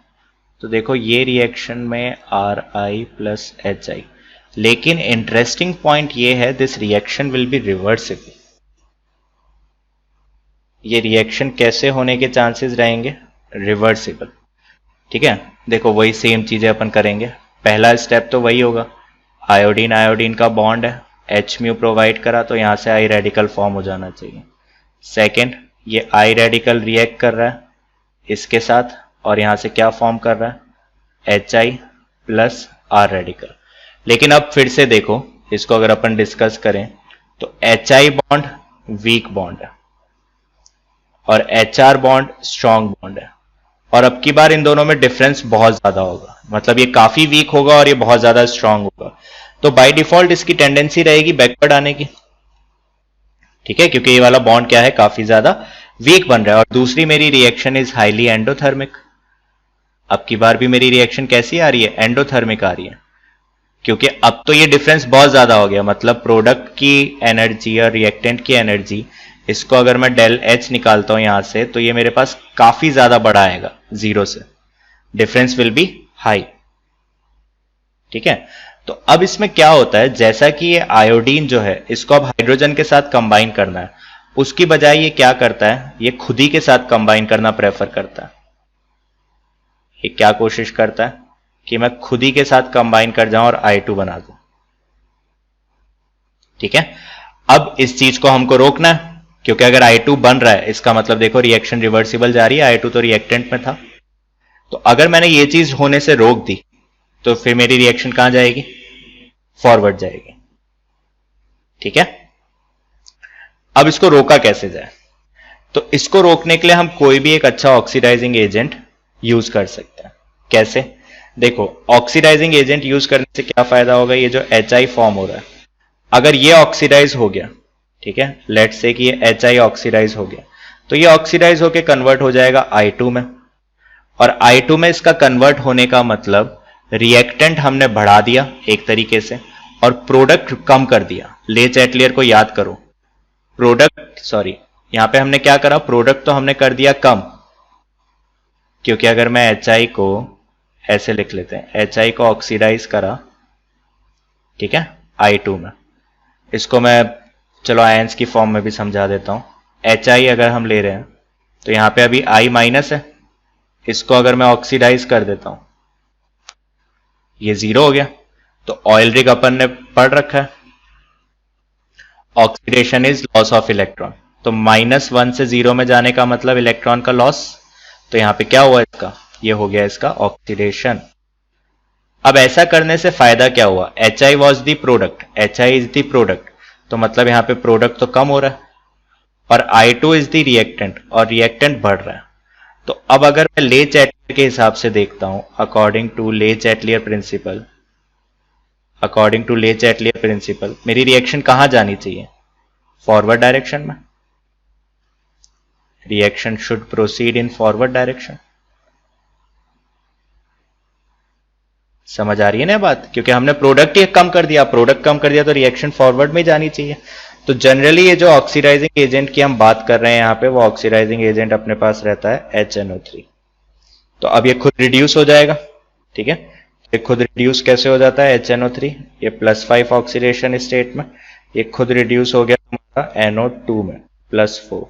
तो देखो ये रिएक्शन में Ri प्लस HI, लेकिन इंटरेस्टिंग पॉइंट ये है this reaction will be reversible. ये रिएक्शन कैसे होने के चांसेस रहेंगे? रिवर्सिबल। ठीक है, देखो वही सेम चीजें अपन करेंगे। पहला स्टेप तो वही होगा, आयोडीन आयोडीन का बॉन्ड है, H म्यू प्रोवाइड करा तो यहां से I रेडिकल फॉर्म हो जाना चाहिए। सेकेंड, ये I रेडिकल रिएक्ट कर रहा है इसके साथ और यहां से क्या फॉर्म कर रहा है? HI plus R radical. लेकिन अब फिर से देखो, इसको अगर अपन डिस्कस करें तो HI बॉन्ड वीक बॉन्ड है और HR बॉन्ड स्ट्रॉन्ग बॉन्ड है, और अब की बार इन दोनों में डिफरेंस बहुत ज्यादा होगा, मतलब ये काफी वीक होगा और ये बहुत ज्यादा स्ट्रांग होगा, तो बाय डिफॉल्ट इसकी टेंडेंसी रहेगी बैकवर्ड आने की। ठीक है, क्योंकि ये वाला बॉन्ड क्या है, काफी ज्यादा वीक बन रहा है। और दूसरी मेरी रिएक्शन इज हाईली एंडोथर्मिक। अब की बार भी मेरी रिएक्शन कैसी आ रही है? एंडोथर्मिक आ रही है, क्योंकि अब तो ये डिफरेंस बहुत ज्यादा हो गया, मतलब प्रोडक्ट की एनर्जी और रिएक्टेंट की एनर्जी, इसको अगर मैं डेल एच निकालता हूं यहां से तो ये मेरे पास काफी ज्यादा बड़ा आएगा जीरो से, डिफरेंस विल बी हाई। ठीक है, तो अब इसमें क्या होता है, जैसा कि ये आयोडीन जो है इसको अब हाइड्रोजन के साथ कंबाइन करना है, उसकी बजाय ये क्या करता है, ये खुद ही के साथ कंबाइन करना प्रेफर करता है। ये क्या कोशिश करता है कि मैं खुद ही के साथ कंबाइन कर जाऊं और I2 बना दूं। ठीक है, अब इस चीज को हमको रोकना है, क्योंकि अगर I2 बन रहा है इसका मतलब देखो रिएक्शन रिवर्सिबल जा रही है, I2 तो रिएक्टेंट में था, तो अगर मैंने ये चीज होने से रोक दी तो फिर मेरी रिएक्शन कहां जाएगी? फॉरवर्ड जाएगी। ठीक है, अब इसको रोका कैसे जाए? तो इसको रोकने के लिए हम कोई भी एक अच्छा ऑक्सीडाइजिंग एजेंट यूज कर सकते हैं। कैसे? देखो, ऑक्सीडाइजिंग एजेंट यूज करने से क्या फायदा होगा, ये जो HI फॉर्म हो रहा है अगर ये ऑक्सीडाइज हो गया, ठीक है, लेट्स से कि ये HI ऑक्सीडाइज हो गया, तो ये ऑक्सीडाइज होकर कन्वर्ट हो जाएगा I2 में, और I2 में इसका कन्वर्ट होने का मतलब रिएक्टेंट हमने बढ़ा दिया एक तरीके से और प्रोडक्ट कम कर दिया। ले चैटलियर को याद करो, प्रोडक्ट सॉरी यहां पे हमने क्या करा, प्रोडक्ट तो हमने कर दिया कम, क्योंकि अगर मैं HI को ऐसे लिख लेते हैं, HI को ऑक्सीडाइज करा, ठीक है, I2 में, इसको मैं चलो आयंस की फॉर्म में भी समझा देता हूं। HI अगर हम ले रहे हैं तो यहां पे अभी I माइनस है, इसको अगर मैं ऑक्सीडाइज कर देता हूं ये जीरो हो गया, तो ऑयल रिग अपन ने पढ़ रखा है, oxidation is loss of electron, तो -1 से 0 में जाने का मतलब इलेक्ट्रॉन का लॉस, तो यहां पे क्या हुआ इसका, ये हो गया इसका ऑक्सीडेशन। अब ऐसा करने से फायदा क्या हुआ, HI was the product, HI is the product, तो मतलब यहां पे प्रोडक्ट तो कम हो रहा है, और I2 इज द रिएक्टेंट और रिएक्टेंट बढ़ रहा है। तो अब अगर मैं ले चैटलियर के हिसाब से देखता हूं, अकॉर्डिंग टू ले चैटलियर प्रिंसिपल, अकॉर्डिंग टू ले चैटलियर प्रिंसिपल मेरी रिएक्शन कहां जानी चाहिए? फॉरवर्ड डायरेक्शन में। Reaction should proceed in forward direction. समझ आ रही है ना बात, क्योंकि हमने प्रोडक्ट ही कम कर दिया, प्रोडक्ट कम कर दिया तो रिएक्शन फॉरवर्ड में जानी चाहिए। तो जनरली ये जो ऑक्सीडाइजिंग एजेंट की हम बात कर रहे हैं यहाँ पे, वो ऑक्सीडाइजिंग एजेंट अपने पास रहता है HNO3। तो अब ये खुद रिड्यूस हो जाएगा, ठीक है। ये खुद रिड्यूस कैसे हो जाता है HNO3, ये +5 ऑक्सीडेशन स्टेट में, ये खुद रिड्यूस हो गया तुम्हारा NO2 में +4।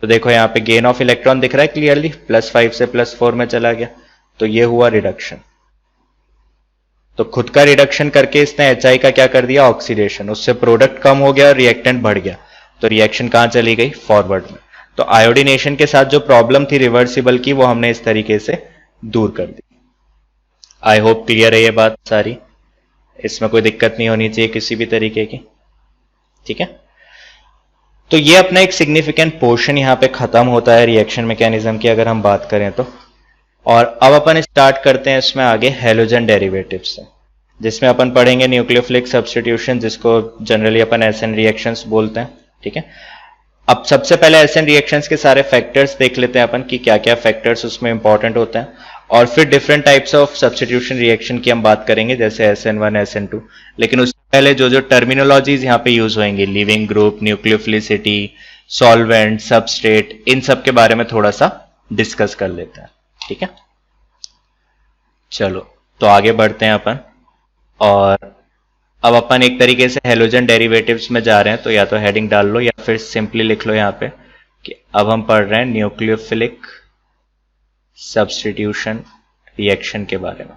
तो देखो यहाँ पे गेन ऑफ इलेक्ट्रॉन दिख रहा है क्लियरली, +5 से +4 में चला गया, तो ये हुआ रिडक्शन। तो खुद का रिडक्शन करके इसने HI का क्या कर दिया, ऑक्सीडेशन, उससे प्रोडक्ट कम हो गया और रिएक्टेंट बढ़ गया, तो रिएक्शन कहां चली गई, फॉरवर्ड में। तो आयोडीनेशन के साथ जो प्रॉब्लम थी रिवर्सिबल की, वो हमने इस तरीके से दूर कर दी। आई होप क्लियर है ये बात सारी, इसमें कोई दिक्कत नहीं होनी चाहिए किसी भी तरीके की, ठीक है। तो ये अपना एक सिग्निफिकेंट पोर्शन यहाँ पे खत्म होता है रिएक्शन मैकेनिज्म की, अगर हम बात करें तो। और अब अपन स्टार्ट करते हैं इसमें आगे हैलोजन डेरिवेटिव से, जिसमें अपन पढ़ेंगे न्यूक्लियोफिलिक सब्स्टिट्यूशन, जिसको जनरली अपन एसएन रिएक्शंस बोलते हैं, ठीक है। अब सबसे पहले एसएन रिएक्शंस के सारे फैक्टर्स देख लेते हैं अपन कि क्या क्या फैक्टर्स उसमें इंपॉर्टेंट होते हैं, और फिर different types of substitution reaction की हम बात करेंगे, जैसे SN1 SN2। लेकिन उससे पहले जो जो टर्मिनोलॉजीज यहाँ पे यूज होंगी, leaving group, nucleophilicity, solvent, substrate, इन सब के बारे में थोड़ा सा डिस्कस कर लेते हैं, ठीक है। चलो तो आगे बढ़ते हैं अपन, और अब अपन एक तरीके से हैलोजन डेरिवेटिव्स में जा रहे हैं, तो या तो हेडिंग डाल लो या फिर सिंपली लिख लो यहाँ पे कि अब हम पढ़ रहे हैं न्यूक्लियोफिलिक सब्स्टिट्यूशन रिएक्शन के बारे में।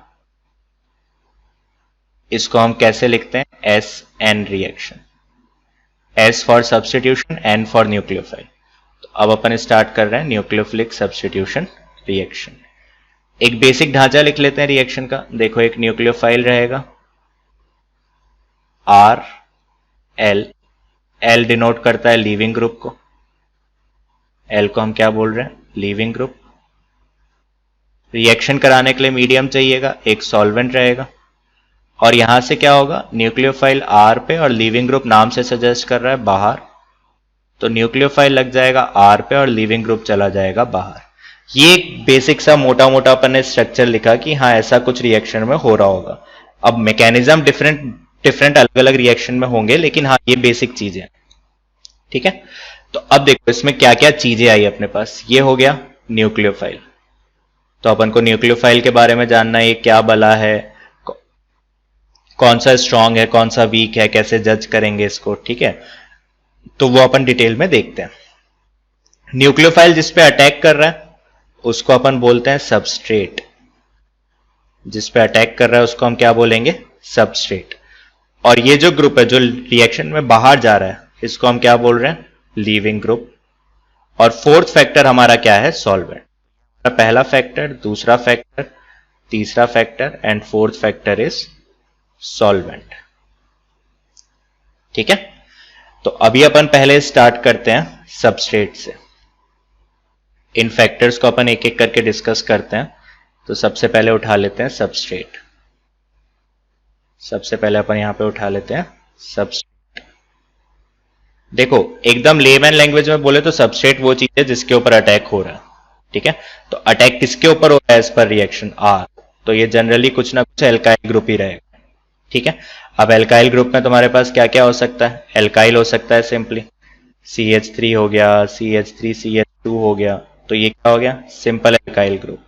इसको हम कैसे लिखते हैं, SN reaction, S for substitution, N for nucleophile. तो अब अपन स्टार्ट कर रहे हैं न्यूक्लियोफिलिक सब्स्टिट्यूशन रिएक्शन। एक बेसिक ढांचा लिख लेते हैं रिएक्शन का। देखो एक न्यूक्लियोफाइल रहेगा R L, L डिनोट करता है लीविंग ग्रुप को, L को हम क्या बोल रहे हैं, लीविंग ग्रुप। रिएक्शन कराने के लिए मीडियम चाहिएगा, एक सॉल्वेंट रहेगा, और यहां से क्या होगा, न्यूक्लियोफाइल R पे और लीविंग ग्रुप नाम से सजेस्ट कर रहा है बाहर, तो न्यूक्लियोफाइल लग जाएगा R पे और लीविंग ग्रुप चला जाएगा बाहर। ये एक बेसिक सा मोटा मोटा अपन ने स्ट्रक्चर लिखा कि हाँ ऐसा कुछ रिएक्शन में हो रहा होगा। अब मैकेनिज्म डिफरेंट अलग अलग रिएक्शन में होंगे, लेकिन हाँ ये बेसिक चीजें, ठीक है। तो अब देखो इसमें क्या क्या चीजें आई अपने पास। ये हो गया न्यूक्लियोफाइल, तो अपन को न्यूक्लियोफाइल के बारे में जानना है, ये क्या बला है, कौन सा स्ट्रांग है, कौन सा वीक है, कैसे जज करेंगे इसको, ठीक है। तो वो अपन डिटेल में देखते हैं। न्यूक्लियोफाइल जिस पे अटैक कर रहा है उसको अपन बोलते हैं सबस्ट्रेट, जिस पे अटैक कर रहा है उसको हम क्या बोलेंगे, सबस्ट्रेट। और ये जो ग्रुप है जो रिएक्शन में बाहर जा रहा है, इसको हम क्या बोल रहे हैं, लीविंग ग्रुप। और फोर्थ फैक्टर हमारा क्या है, सॉल्वेंट। पहला फैक्टर, दूसरा फैक्टर, तीसरा factor and fourth factor is solvent, ठीक है। तो अभी अपन पहले स्टार्ट करते हैं सबस्ट्रेट से। इन फैक्टर्स को अपन एक एक करके डिस्कस करते हैं। तो सबसे पहले उठा लेते हैं सबस्ट्रेट। सबसे पहले अपन यहां पे उठा लेते हैं सबस्ट्रेट। देखो एकदम लेमैन लैंग्वेज में बोले तो सबस्ट्रेट वो चीज है जिसके ऊपर अटैक हो रहा है, ठीक है। तो अटैक किसके ऊपर हो रहा है एज पर रिएक्शन, R। तो ये जनरली कुछ ना कुछ एल्काइल ग्रुप ही रहेगा, ठीक है। अब एल्काइल ग्रुप में तुम्हारे पास क्या क्या हो सकता है, एल्काइल हो सकता है सिंपली CH3 हो गया, CH3 CH2 हो गया, तो ये क्या हो गया, सिंपल एल्काइल ग्रुप,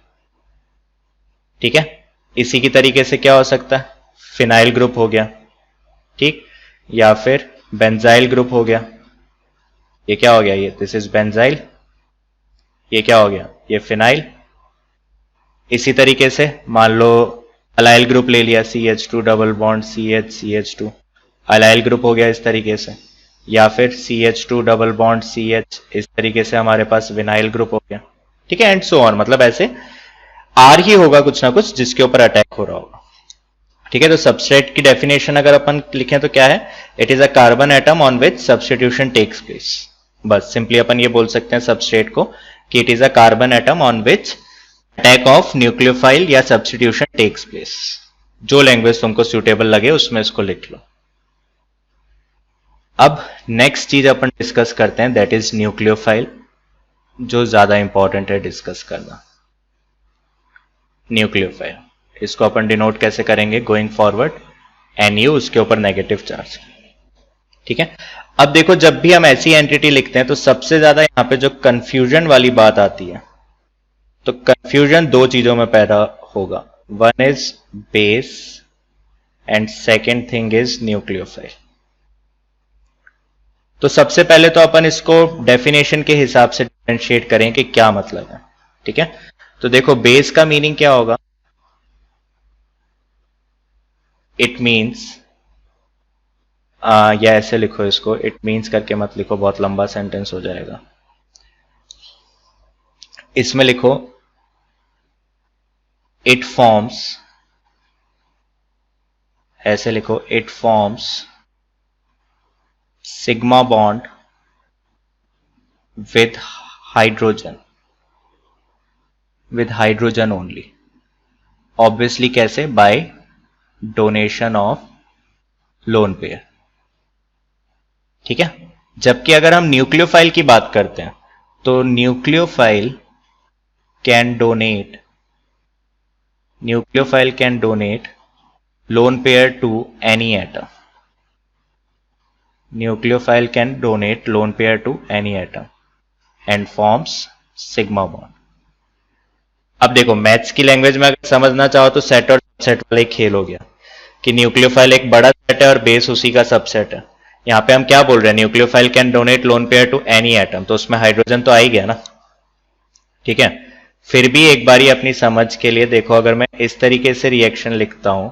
ठीक है। इसी की तरीके से क्या हो सकता है, फिनाइल ग्रुप हो गया, ठीक, या फिर बेंजाइल ग्रुप हो गया। ये क्या हो गया, ये दिस इज बेंजाइल, ये क्या हो गया, ये फिनाइल। इसी तरीके से मान लो अलाइल ग्रुप ले लिया, CH2 double bond CH CH2, allyl group हो गया इस तरीके से। या फिर CH2 डबल बॉन्ड CH, इस तरीके से हमारे पास विनाइल ग्रुप हो गया, ठीक है, एंड सो ऑन। मतलब ऐसे R ही होगा कुछ ना कुछ जिसके ऊपर अटैक हो रहा होगा, ठीक है। तो सबस्ट्रेट की डेफिनेशन अगर अपन लिखें तो क्या है, it is a carbon atom on which substitution takes place. बस सिंपली अपन ये बोल सकते हैं सबस्ट्रेट को कि it is a carbon atom on which attack of nucleophile या सब्स्टिट्यूशन टेक्स प्लेस। जो लैंग्वेज तुमको सुटेबल लगे उसमें इसको लिख लो। अब नेक्स्ट चीज अपन डिस्कस करते हैं, दैट इज न्यूक्लियोफाइल, जो ज्यादा इंपॉर्टेंट है डिस्कस करना। न्यूक्लियोफाइल इसको अपन डिनोट कैसे करेंगे गोइंग फॉरवर्ड, NU उसके ऊपर नेगेटिव चार्ज। ठीक है, अब देखो जब भी हम ऐसी एंटिटी लिखते हैं तो सबसे ज्यादा यहां पे जो कंफ्यूजन वाली बात आती है, तो कंफ्यूजन दो चीजों में पैदा होगा, one is base and second thing is nucleophile. तो सबसे पहले तो अपन इसको डेफिनेशन के हिसाब से डिफरेंशिएट करें कि क्या मतलब है। ठीक है, तो देखो बेस का मीनिंग क्या होगा, इट मीन्स, या ऐसे लिखो इसको, इट मीन्स करके मत लिखो, बहुत लंबा सेंटेंस हो जाएगा। इसमें लिखो इट फॉर्म्स, ऐसे लिखो, it forms sigma bond with hydrogen, with hydrogen only. Obviously कैसे, by donation of lone pair. ठीक है, जबकि अगर हम न्यूक्लियोफाइल की बात करते हैं तो nucleophile can donate lone pair to any atom. Nucleophile can donate lone pair to any atom and forms sigma bond. अब देखो मैथ्स की लैंग्वेज में अगर समझना चाहो तो सेट और सबसेट वाला एक खेल हो गया कि न्यूक्लियोफाइल एक बड़ा सेट है और बेस उसी का सबसेट है। यहां पे हम क्या बोल रहे हैं, nucleophile can donate lone pair to any atom, तो उसमें हाइड्रोजन तो आ ही गया ना। ठीक है, फिर भी एक बारी अपनी समझ के लिए देखो, अगर मैं इस तरीके से रिएक्शन लिखता हूं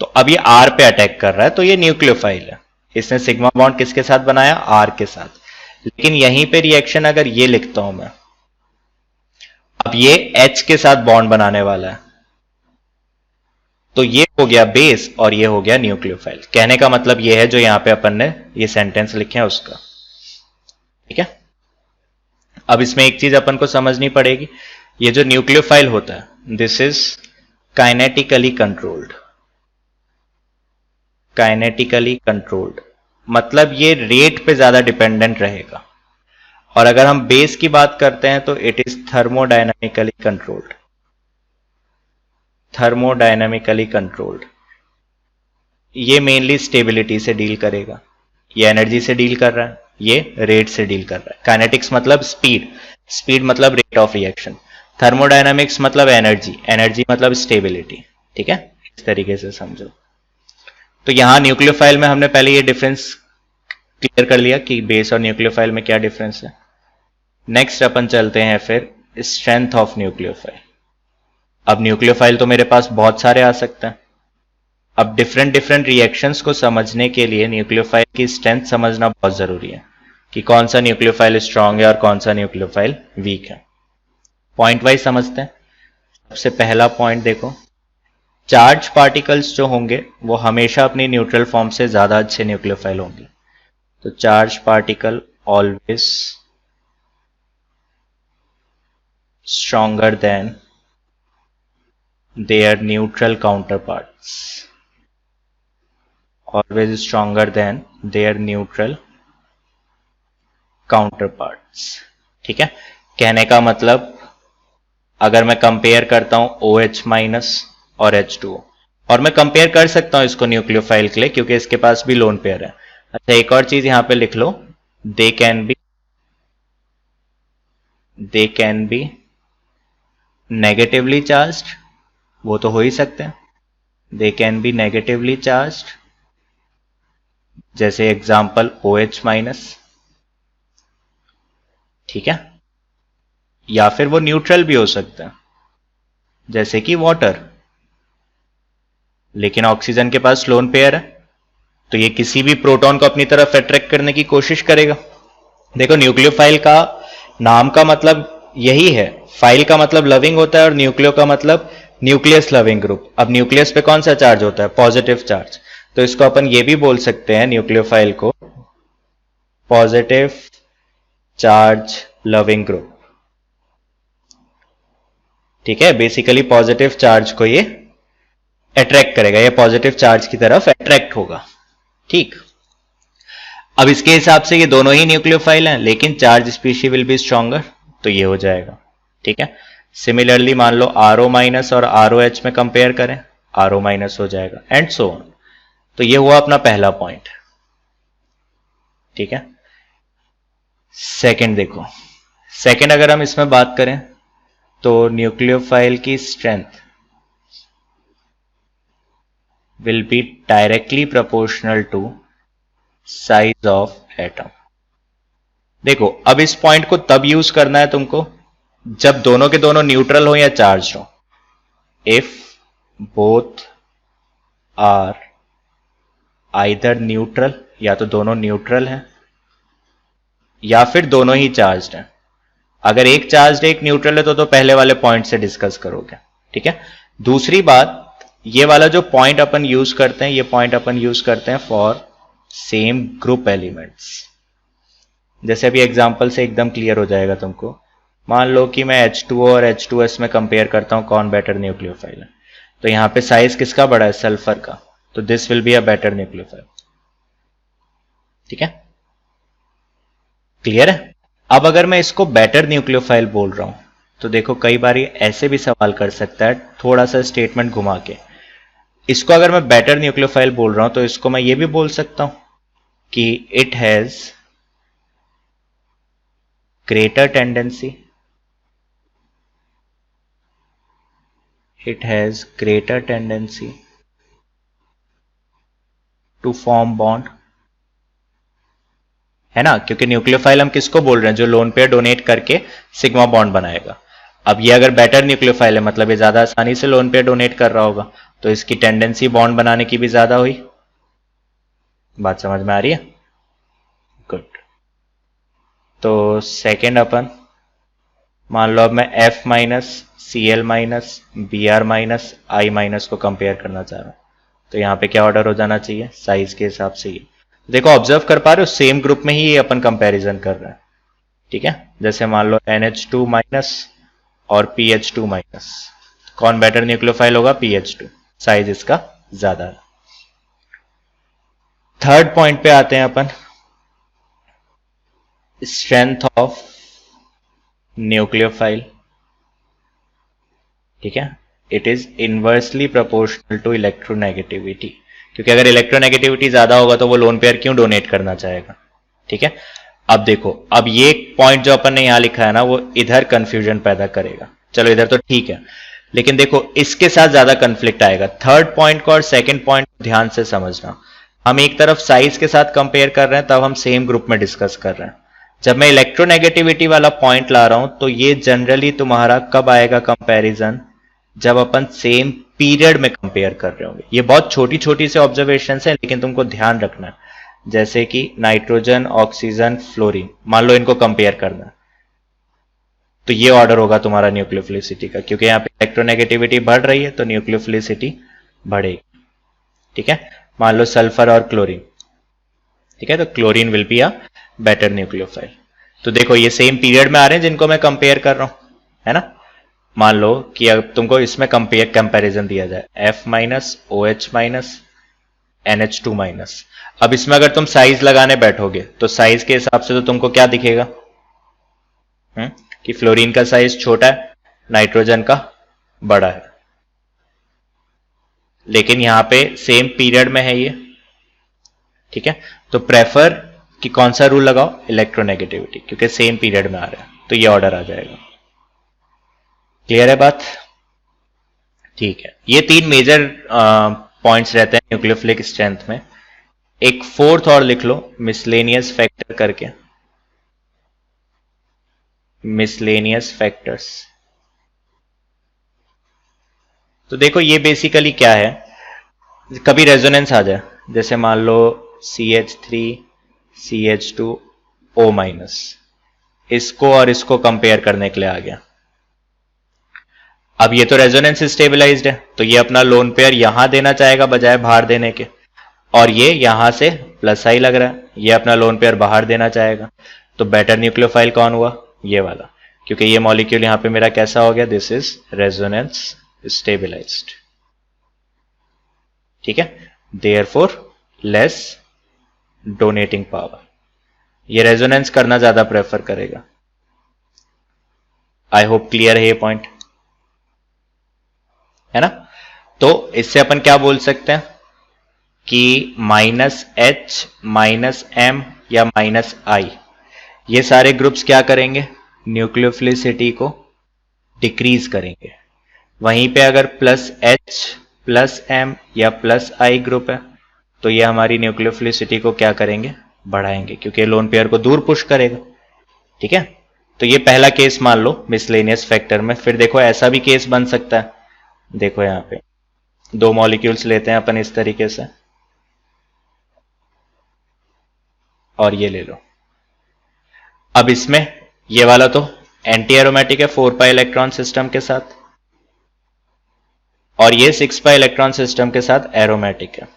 तो अब ये R पे अटैक कर रहा है, तो ये न्यूक्लियोफाइल है। इसने सिग्मा बॉन्ड किसके साथ बनाया, R के साथ। लेकिन यहीं पे रिएक्शन अगर ये लिखता हूं मैं, अब ये H के साथ बॉन्ड बनाने वाला है, तो ये हो गया बेस और ये हो गया न्यूक्लियोफाइल। कहने का मतलब ये है जो यहां पे अपन ने ये सेंटेंस लिखे हैं उसका। ठीक है, अब इसमें एक चीज अपन को समझनी पड़ेगी, ये जो न्यूक्लियोफाइल होता है this is kinetically controlled. Kinetically controlled मतलब ये रेट पे ज्यादा डिपेंडेंट रहेगा, और अगर हम बेस की बात करते हैं तो it is thermodynamically controlled. Thermodynamically controlled, ये मेनली स्टेबिलिटी से डील करेगा, ये एनर्जी से डील कर रहा है, ये रेट से डील कर रहा है। काइनेटिक्स मतलब स्पीड, स्पीड मतलब रेट ऑफ रिएक्शन, थर्मोडायनामिक्स मतलब एनर्जी, एनर्जी मतलब स्टेबिलिटी। ठीक है, इस तरीके से समझो। तो यहां न्यूक्लियोफाइल में हमने पहले ये डिफरेंस क्लियर कर लिया कि बेस और न्यूक्लियोफाइल में क्या डिफरेंस है। नेक्स्ट अपन चलते हैं फिर स्ट्रेंथ ऑफ न्यूक्लियोफाइल। अब न्यूक्लियोफाइल तो मेरे पास बहुत सारे आ सकते हैं, अब डिफरेंट डिफरेंट रिएक्शंस को समझने के लिए न्यूक्लियोफाइल की स्ट्रेंथ समझना बहुत जरूरी है कि कौन सा न्यूक्लियोफाइल स्ट्रांग है और कौन सा न्यूक्लियोफाइल वीक है। पॉइंट वाइज समझते हैं। सबसे पहला पॉइंट देखो, चार्ज पार्टिकल्स जो होंगे वो हमेशा अपनी न्यूट्रल फॉर्म से ज्यादा अच्छे न्यूक्लियोफाइल होंगे। तो charge particle always stronger than their neutral counterparts, always stronger than their neutral counterparts। ठीक है, कहने का मतलब अगर मैं कंपेयर करता हूं OH माइनस और H2O, और मैं कंपेयर कर सकता हूं इसको न्यूक्लियोफाइल के लिए क्योंकि इसके पास भी लोन पेयर है। अच्छा, एक और चीज यहां पे लिख लो, they can be negatively charged, वो तो हो ही सकते हैं, they can be negatively charged, जैसे एग्जाम्पल OH माइनस। ठीक है, या फिर वो न्यूट्रल भी हो सकता है जैसे कि वाटर, लेकिन ऑक्सीजन के पास लोन पेयर है तो ये किसी भी प्रोटॉन को अपनी तरफ अट्रैक्ट करने की कोशिश करेगा। देखो न्यूक्लियोफाइल का नाम का मतलब यही है, फाइल का मतलब लविंग होता है और न्यूक्लियो का मतलब न्यूक्लियस लविंग ग्रुप। अब न्यूक्लियस पे कौन सा चार्ज होता है, पॉजिटिव चार्ज, तो इसको अपन ये भी बोल सकते हैं न्यूक्लियोफाइल को पॉजिटिव चार्ज लविंग ग्रुप। ठीक है, बेसिकली पॉजिटिव चार्ज को ये अट्रैक्ट करेगा, ये पॉजिटिव चार्ज की तरफ अट्रैक्ट होगा। ठीक, अब इसके हिसाब से ये दोनों ही न्यूक्लियोफाइल हैं लेकिन charge species will be stronger, तो ये हो जाएगा। ठीक है, सिमिलरली मान लो RO माइनस और ROH में कंपेयर करें, RO माइनस हो जाएगा एंड सो ऑन। तो ये हुआ अपना पहला पॉइंट, ठीक है। सेकंड देखो, सेकंड अगर हम इसमें बात करें तो न्यूक्लियोफाइल की strength will be directly proportional to size of atom. देखो अब इस पॉइंट को तब यूज करना है तुमको जब दोनों के दोनों न्यूट्रल हो या चार्ज हो। If both are either neutral, या तो दोनों न्यूट्रल हैं या फिर दोनों ही चार्ज्ड हैं। अगर एक चार्ज्ड एक न्यूट्रल है तो पहले वाले पॉइंट से डिस्कस करोगे, ठीक है। दूसरी बात, ये वाला जो पॉइंट अपन यूज करते हैं, ये पॉइंट अपन यूज करते हैं फॉर सेम ग्रुप एलिमेंट्स। जैसे अभी एग्जांपल से एकदम क्लियर हो जाएगा तुमको। मान लो कि मैं H2O और H2S में कंपेयर करता हूं कौन बेटर न्यूक्लियोफाइल है, तो यहां पे साइज किसका बड़ा है, सल्फर का, तो this will be a better nucleophile, ठीक है। क्लियर है। अब अगर मैं इसको बेटर न्यूक्लियोफाइल बोल रहा हूं तो देखो कई बार ऐसे भी सवाल कर सकता है, थोड़ा सा स्टेटमेंट घुमा के। इसको अगर मैं बेटर न्यूक्लियोफाइल बोल रहा हूं तो इसको मैं ये भी बोल सकता हूं कि it has greater tendency, it has greater tendency to form bond, है ना, क्योंकि न्यूक्लियोफाइल हम किसको बोल रहे हैं, जो लोन पेयर डोनेट करके सिग्मा बॉन्ड बनाएगा। अब ये अगर बेटर न्यूक्लियोफाइल है मतलब ये ज्यादा आसानी से लोन पेयर डोनेट कर रहा होगा, तो इसकी टेंडेंसी बॉन्ड बनाने की भी ज्यादा हुई। बात समझ में आ रही है? गुड। तो सेकेंड अपन मान लो अब मैं F minus Cl minus Br minus I minus को कंपेयर करना चाह रहा हूं, तो यहां पे क्या ऑर्डर हो जाना चाहिए, साइज के हिसाब से ही। देखो ऑब्जर्व कर पा रहे हो, सेम ग्रुप में ही ये अपन कंपैरिजन कर रहे हैं, ठीक है। जैसे मान लो NH2 माइनस और PH2 माइनस, कौन बेटर न्यूक्लियोफाइल होगा, PH2, साइज इसका ज्यादा है। थर्ड पॉइंट पे आते हैं अपन, स्ट्रेंथ ऑफ न्यूक्लियोफाइल, ठीक है। It is inversely proportional to electronegativity, क्योंकि अगर इलेक्ट्रोनेगेटिविटी ज्यादा होगा तो वो लोन पेयर क्यों डोनेट करना चाहेगा, ठीक है। अब देखो, अब ये पॉइंट जो अपन ने यहां लिखा है ना, वो इधर कंफ्यूजन पैदा करेगा। चलो इधर तो ठीक है, लेकिन देखो इसके साथ ज्यादा कंफ्लिक्ट आएगा। थर्ड पॉइंट को और सेकंड पॉइंट को ध्यान से समझना। हम एक तरफ साइज के साथ कंपेयर कर रहे हैं, तब हम सेम ग्रुप में डिस्कस कर रहे हैं। जब मैं इलेक्ट्रोनेगेटिविटी वाला पॉइंट ला रहा हूं तो ये जनरली तुम्हारा कब आएगा कंपैरिजन, जब अपन सेम पीरियड में कंपेयर कर रहे होंगे। ये बहुत छोटी छोटी से ऑब्जर्वेशन है, लेकिन तुमको ध्यान रखना है। जैसे कि नाइट्रोजन, ऑक्सीजन, फ्लोरीन, मान लो इनको कंपेयर करना है, तो ये ऑर्डर होगा तुम्हारा न्यूक्लियोफिलिसिटी का, क्योंकि यहां पे इलेक्ट्रोनेगेटिविटी बढ़ रही है तो न्यूक्लियोफिलिसिटी बढ़ेगी, ठीक है। मान लो सल्फर और क्लोरीन, ठीक है, तो chlorine will be a better nucleophile. तो देखो ये सेम पीरियड में आ रहे हैं जिनको मैं कंपेयर कर रहा हूं, है ना। मान लो कि अब तुमको इसमें कंपैरिजन दिया जाए F minus OH minus NH2 minus. अब इसमें अगर तुम साइज लगाने बैठोगे तो साइज के हिसाब से तो तुमको क्या दिखेगा, कि फ्लोरीन का साइज छोटा है, नाइट्रोजन का बड़ा है, लेकिन यहां पे सेम पीरियड में है ये, ठीक है। तो प्रेफर कि कौन सा रूल लगाओ, इलेक्ट्रोनेगेटिविटी, क्योंकि सेम पीरियड में आ रहा है, तो ये ऑर्डर आ जाएगा। क्लियर है बात? ठीक है। ये तीन मेजर पॉइंट्स रहते हैं न्यूक्लियोफिलिक स्ट्रेंथ में। एक फोर्थ और लिख लो, मिसलेनियस फैक्टर करके, मिसलेनियस फैक्टर्स। तो देखो ये बेसिकली क्या है, कभी रेजोनेंस आ जाए, जैसे मान लो CH3 CH2O माइनस, इसको और इसको कंपेयर करने के लिए आ गया। अब ये तो रेजोनेंस स्टेबलाइज्ड है, तो ये अपना लोन पेयर यहां देना चाहेगा बजाय बाहर देने के, और ये यहां से प्लस आई लग रहा है, ये अपना लोन पेयर बाहर देना चाहेगा। तो बेटर न्यूक्लियोफाइल कौन हुआ, ये वाला, क्योंकि ये मॉलिक्यूल यहां पे मेरा कैसा हो गया, दिस इज रेजोनेंस स्टेबलाइज्ड, ठीक है। देयरफॉर लेस डोनेटिंग पावर, ये रेजोनेंस करना ज्यादा प्रेफर करेगा। आई होप क्लियर है ये पॉइंट। है ना। तो इससे अपन क्या बोल सकते हैं कि -H -M या -I ये सारे ग्रुप्स क्या करेंगे, न्यूक्लियोफिलिसिटी को डिक्रीज करेंगे। वहीं पे अगर +H +M या +I ग्रुप है तो ये हमारी न्यूक्लियोफिलिसिटी को क्या करेंगे, बढ़ाएंगे, क्योंकि लोन पेयर को दूर पुश करेगा। ठीक है, तो ये पहला केस मान लो मिसलेनियस फैक्टर में। फिर देखो ऐसा भी केस बन सकता है, देखो यहां पे 2 मॉलिक्यूल्स लेते हैं अपन इस तरीके से, और ये ले लो। अब इसमें ये वाला तो एंटी एरोमेटिक है 4 पाई इलेक्ट्रॉन सिस्टम के साथ, और ये 6 पाई इलेक्ट्रॉन सिस्टम के साथ एरोमेटिक है।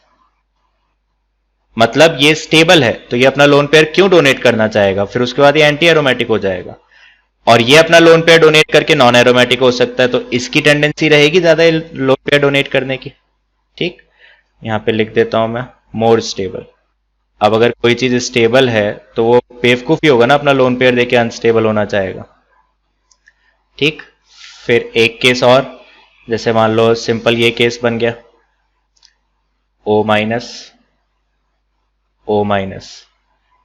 मतलब ये स्टेबल है, तो ये अपना लोन पेयर क्यों डोनेट करना चाहेगा, फिर उसके बाद ये एंटी एरोमेटिक हो जाएगा। और ये अपना लोन पेयर डोनेट करके नॉन एरोमेटिक हो सकता है, तो इसकी टेंडेंसी रहेगी ज्यादा लोन पेयर डोनेट करने की। ठीक, यहां पे लिख देता हूं मैं मोर स्टेबल। अब अगर कोई चीज स्टेबल है तो वो बेवकूफी होगा ना अपना लोन पेयर देके अनस्टेबल होना चाहेगा। ठीक, फिर एक केस और, जैसे मान लो सिंपल ये केस बन गया O-,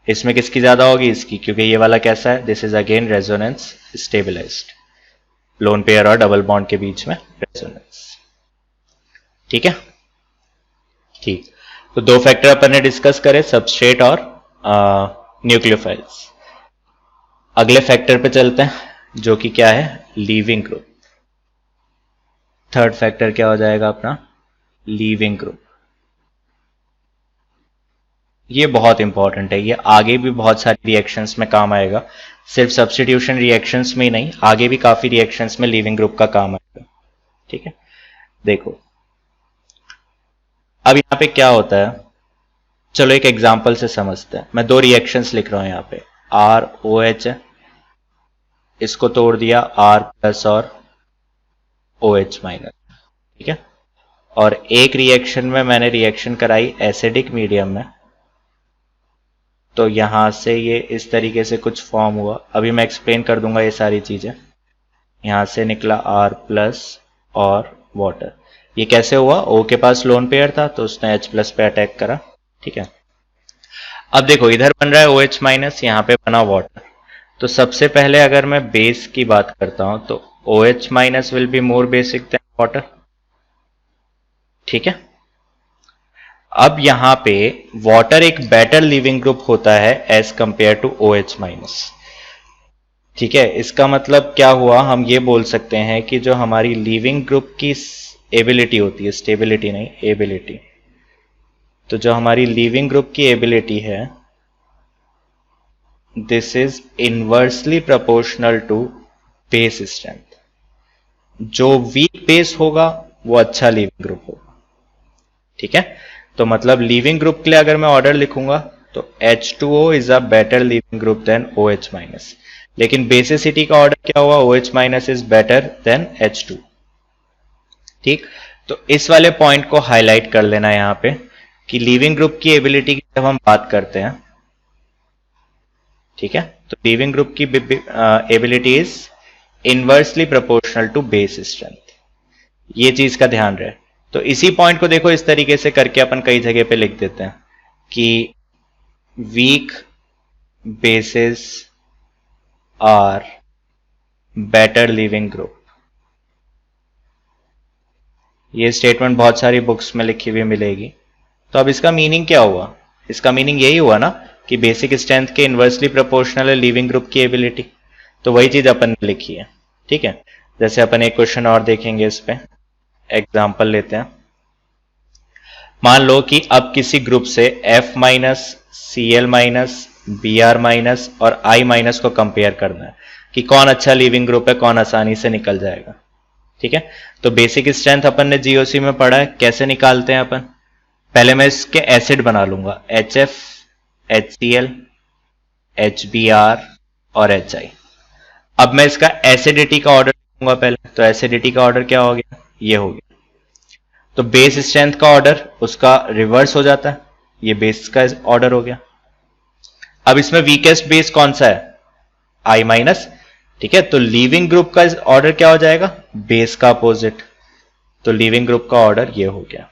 इसमें किसकी ज्यादा होगी, इसकी, क्योंकि ये वाला कैसा है, this is again resonance stabilised, lone pair और डबल बॉन्ड के बीच में रेजोनेंस। ठीक है, ठीक। तो 2 फैक्टर अपन ने डिस्कस करे, सबस्ट्रेट और न्यूक्लियोफाइल्स। अगले फैक्टर पे चलते हैं जो कि क्या है, लीविंग ग्रुप। थर्ड फैक्टर क्या हो जाएगा अपना, लीविंग ग्रुप। ये बहुत इंपॉर्टेंट है, ये आगे भी बहुत सारी रिएक्शंस में काम आएगा, सिर्फ सब्स्टिट्यूशन रिएक्शंस में ही नहीं, आगे भी काफी रिएक्शंस में लीविंग ग्रुप का काम आएगा। ठीक है, देखो अब यहां पे क्या होता है, चलो एक एग्जांपल से समझते हैं। मैं 2 रिएक्शंस लिख रहा हूं यहां पे, ROH है, इसको तोड़ दिया R+ और OH-। ठीक है, और एक रिएक्शन में मैंने रिएक्शन कराई एसिडिक मीडियम में, तो यहां से ये इस तरीके से कुछ फॉर्म हुआ। अभी मैं एक्सप्लेन कर दूंगा ये सारी चीजें। यहां से निकला R+ और वाटर। ये कैसे हुआ, O के पास लोन पेयर था तो उसने H+ पे अटैक करा। ठीक है, अब देखो इधर बन रहा है OH-, यहां पे बना वाटर। तो सबसे पहले अगर मैं बेस की बात करता हूं तो OH- will be more basic than water. ठीक है, अब यहां पे वाटर एक बेटर लिविंग ग्रुप होता है एज कंपेयर टू OH-। ठीक है, इसका मतलब क्या हुआ, हम ये बोल सकते हैं कि जो हमारी लिविंग ग्रुप की एबिलिटी होती है, स्टेबिलिटी नहीं, एबिलिटी, तो जो हमारी लिविंग ग्रुप की एबिलिटी है, this is inversely proportional to base strength. जो वीक बेस होगा वो अच्छा लिविंग ग्रुप होगा। ठीक है, तो मतलब लिविंग ग्रुप के लिए अगर मैं ऑर्डर लिखूंगा तो H2O is a better leaving group than OH-। लेकिन बेसिसिटी का ऑर्डर क्या हुआ, OH- is better than H2। ठीक, तो इस वाले पॉइंट को हाईलाइट कर लेना यहां पे कि लिविंग ग्रुप की एबिलिटी की जब हम बात करते हैं, ठीक है, तो लिविंग ग्रुप की ability is inversely proportional to base strength. ये चीज का ध्यान रहे। तो इसी पॉइंट को देखो इस तरीके से करके अपन कई जगह पे लिख देते हैं कि weak bases are better leaving group. ये स्टेटमेंट बहुत सारी बुक्स में लिखी हुई मिलेगी। तो अब इसका मीनिंग क्या हुआ, इसका मीनिंग यही हुआ ना कि बेसिक स्ट्रेंथ के इनवर्सली प्रोपोर्शनल है लिविंग ग्रुप की एबिलिटी। तो वही चीज अपन ने लिखी है। ठीक है, जैसे अपन एक क्वेश्चन और देखेंगे, इस पे एग्जाम्पल लेते हैं। मान लो कि अब किसी ग्रुप से F-, Cl-, Br- और I- को कंपेयर करना है कि कौन अच्छा लिविंग ग्रुप है, कौन आसानी से निकल जाएगा। ठीक है, तो बेसिक स्ट्रेंथ अपन ने जीओसी में पढ़ा है, कैसे निकालते हैं अपन। पहले मैं इसके एसिड बना लूंगा, HF, HCl, HBr और HI। अब मैं इसका एसिडिटी का ऑर्डर लूंगा पहले, तो एसिडिटी का ऑर्डर क्या हो गया, ये हो गया। तो बेस स्ट्रेंथ का ऑर्डर उसका रिवर्स हो जाता है, ये बेस का ऑर्डर हो गया। अब इसमें वीकेस्ट बेस कौन सा है, I-। ठीक है, तो लीविंग ग्रुप का ऑर्डर क्या हो जाएगा, बेस का अपोजिट। तो लीविंग ग्रुप का ऑर्डर ये हो गया।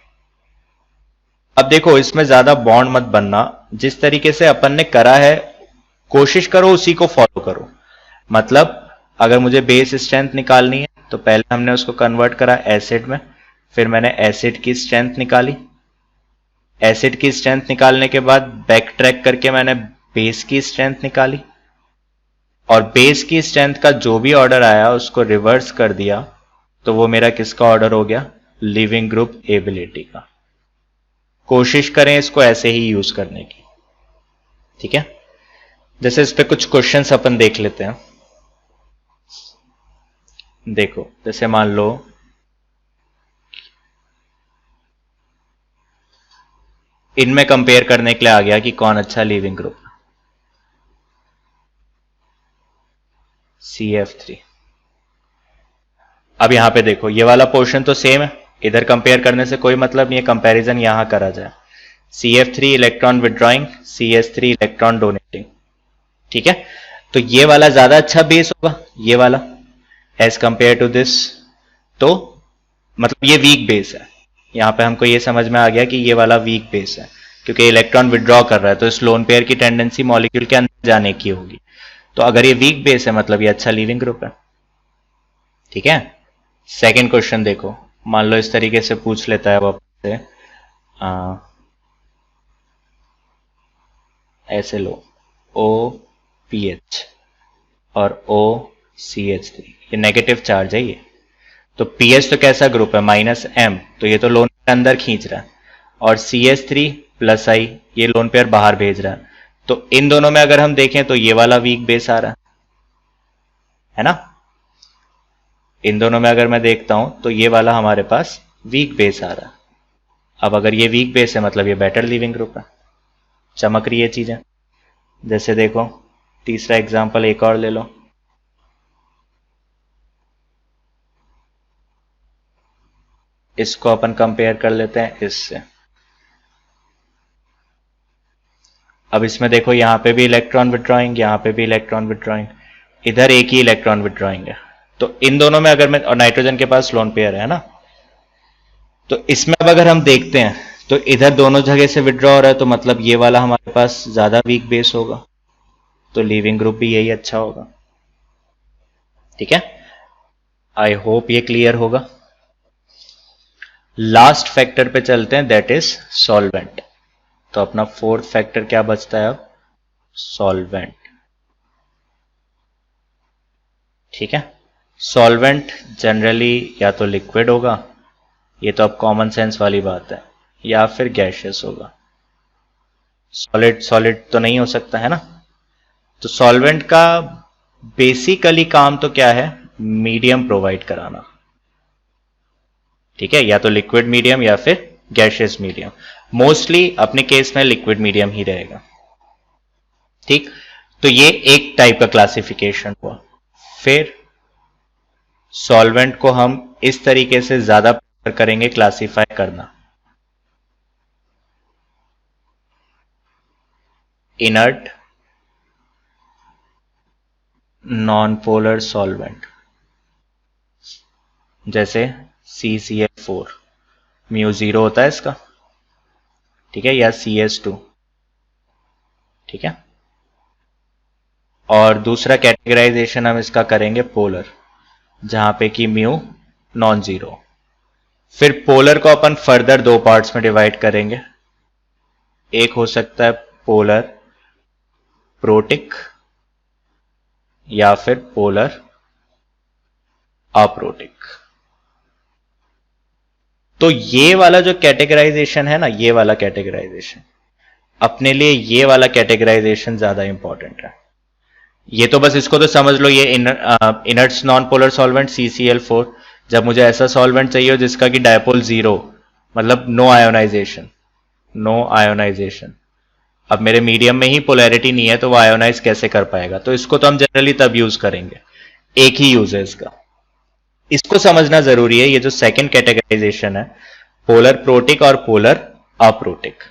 अब देखो इसमें ज्यादा बॉन्ड मत बनना, जिस तरीके से अपन ने करा है कोशिश करो उसी को फॉलो करो। मतलब अगर मुझे बेस स्ट्रेंथ निकालनी है तो पहले हमने उसको कन्वर्ट करा एसिड में, फिर मैंने एसिड की स्ट्रेंथ निकाली, एसिड की स्ट्रेंथ निकालने के बाद बैक ट्रैक करके मैंने बेस की स्ट्रेंथ निकाली, और बेस की स्ट्रेंथ का जो भी ऑर्डर आया उसको रिवर्स कर दिया, तो वो मेरा किसका ऑर्डर हो गया? लिविंग ग्रुप एबिलिटी का। कोशिश करें इसको ऐसे ही यूज करने की, ठीक है। जैसे इस पे कुछ क्वेश्चंस अपन देख लेते हैं। देखो जैसे मान लो इनमें कंपेयर करने के लिए आ गया कि कौन अच्छा लीविंग ग्रुप, CF3। अब यहां पे देखो ये वाला पोर्शन तो सेम है, इधर कंपेयर करने से कोई मतलब नहीं है, कंपैरिजन यहां करा जाए। CF3 electron withdrawing, CS3 electron donating, ठीक है। तो ये वाला ज्यादा अच्छा बेस होगा, ये वाला एज कंपेयर टू दिस, तो मतलब ये वीक बेस है। यहां पे हमको ये समझ में आ गया कि ये वाला वीक बेस है, क्योंकि इलेक्ट्रॉन विड्रॉ कर रहा है, तो इस लोन पेयर की टेंडेंसी मॉलिक्यूल के अंदर जाने की होगी। तो अगर ये वीक बेस है मतलब ये अच्छा लीविंग ग्रुप है, ठीक है। सेकेंड क्वेश्चन देखो, मान लो इस तरीके से पूछ लेता है वो आपसे, ऐसे लो OPH और OCH3, ये नेगेटिव चार्ज है ये, तो पीएच तो कैसा ग्रुप है? -M, तो ये तो लोन पेयर अंदर खींच रहा है, और CH3 +I ये लोन पेयर बाहर भेज रहा है। तो इन दोनों में अगर हम देखें तो ये वाला वीक बेस आ रहा है ना। इन दोनों में अगर मैं देखता हूं तो ये वाला हमारे पास वीक बेस आ रहा है। अब अगर ये वीक बेस है मतलब ये बेटर लीविंग ग्रुप है, चमक रही है चीजें। जैसे देखो तीसरा एग्जांपल एक और ले लो, इसको अपन कंपेयर कर लेते हैं इससे। अब इसमें देखो यहां पे भी इलेक्ट्रॉन विड्रॉइंग, यहां पे भी इलेक्ट्रॉन विड्रॉइंग, इधर एक ही इलेक्ट्रॉन विड्रॉइंग है। तो इन दोनों में अगर मैं, और नाइट्रोजन के पास लोन पेयर है ना, तो इसमें अब अगर हम देखते हैं तो इधर दोनों जगह से विड्रॉ हो रहा है, तो मतलब ये वाला हमारे पास ज्यादा वीक बेस होगा, तो लीविंग ग्रुप भी यही अच्छा होगा, ठीक है। आई होप ये क्लियर होगा। लास्ट फैक्टर पे चलते हैं, दैट इज सॉल्वेंट। तो अपना फोर्थ फैक्टर क्या बचता है अब? सॉल्वेंट, ठीक है। सॉल्वेंट जनरली या तो लिक्विड होगा, ये तो अब कॉमन सेंस वाली बात है, या फिर गैशियस होगा। सॉलिड सॉलिड तो नहीं हो सकता है ना। तो सॉल्वेंट का बेसिकली काम तो क्या है? मीडियम प्रोवाइड कराना, ठीक है, या तो लिक्विड मीडियम या फिर गैशियस मीडियम। मोस्टली अपने केस में लिक्विड मीडियम ही रहेगा, ठीक। तो ये एक टाइप का क्लासिफिकेशन हुआ। फिर सॉल्वेंट को हम इस तरीके से ज्यादा प्रेफर करेंगे क्लासिफाई करना, इनर्ट नॉन पोलर सॉल्वेंट, जैसे CCl4 μ0 होता है इसका, ठीक है, या CS2, ठीक है। और दूसरा कैटेगराइजेशन हम इसका करेंगे पोलर, जहां पे कि म्यू नॉन जीरो। फिर पोलर को अपन फर्दर दो पार्ट्स में डिवाइड करेंगे, एक हो सकता है पोलर प्रोटिक या फिर पोलर अप्रोटिक। तो ये वाला जो कैटेगराइजेशन है ना, ये वाला कैटेगराइजेशन अपने लिए, ये वाला कैटेगराइजेशन ज्यादा इंपॉर्टेंट है। ये तो बस इसको तो समझ लो, ये इनर्ट्स नॉन पोलर सॉल्वेंट CCl4, जब मुझे ऐसा सॉल्वेंट चाहिए हो जिसका कि डायपोल 0, मतलब नो आयोनाइजेशन, नो आयोनाइजेशन। अब मेरे मीडियम में ही पोलैरिटी नहीं है तो वो आयोनाइज कैसे कर पाएगा? तो इसको तो हम जनरली तब यूज करेंगे, एक ही यूज है इसका। इसको समझना जरूरी है, ये जो सेकंड कैटेगराइजेशन है, पोलर प्रोटिक और पोलर अप्रोटिक।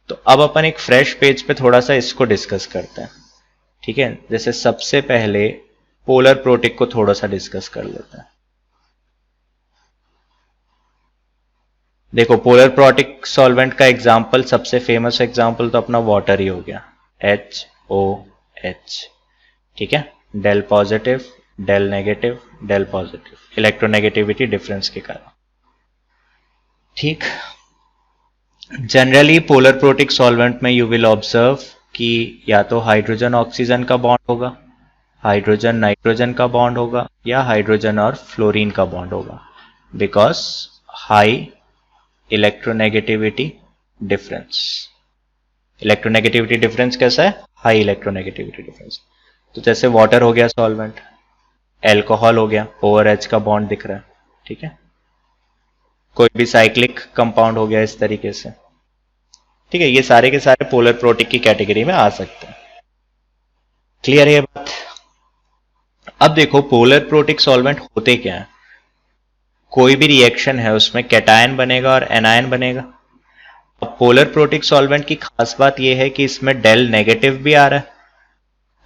तो अब अपन एक फ्रेश पेज पे थोड़ा सा इसको डिस्कस करते हैं, ठीक है। जैसे सबसे पहले पोलर प्रोटिक को थोड़ा सा डिस्कस कर लेते हैं। देखो पोलर प्रोटिक सॉल्वेंट का एग्जाम्पल, सबसे फेमस एग्जाम्पल तो अपना वाटर ही हो गया, HOH, ठीक है, del positive, del negative, del positive, electronegativity difference के कारण। ठीक, जनरली पोलर प्रोटिक सॉल्वेंट में यू विल ऑब्जर्व कि या तो हाइड्रोजन ऑक्सीजन का बॉन्ड होगा, हाइड्रोजन नाइट्रोजन का बॉन्ड होगा, या हाइड्रोजन और फ्लोरीन का बॉन्ड होगा, because high electronegativity difference. Electronegativity difference कैसा है? High electronegativity difference. तो जैसे वाटर हो गया सॉल्वेंट, एल्कोहल हो गया, OH का बॉन्ड दिख रहा है, ठीक है, कोई भी साइक्लिक कंपाउंड हो गया इस तरीके से, ठीक है, ये सारे के सारे पोलर प्रोटिक की कैटेगरी में आ सकते हैं। क्लियर है ये बात? अब देखो पोलर प्रोटिक सॉल्वेंट होते क्या है, कोई भी रिएक्शन है उसमें कैटायन बनेगा और एनायन बनेगा। अब पोलर प्रोटिक सॉल्वेंट की खास बात यह है कि इसमें डेल नेगेटिव भी आ रहा है,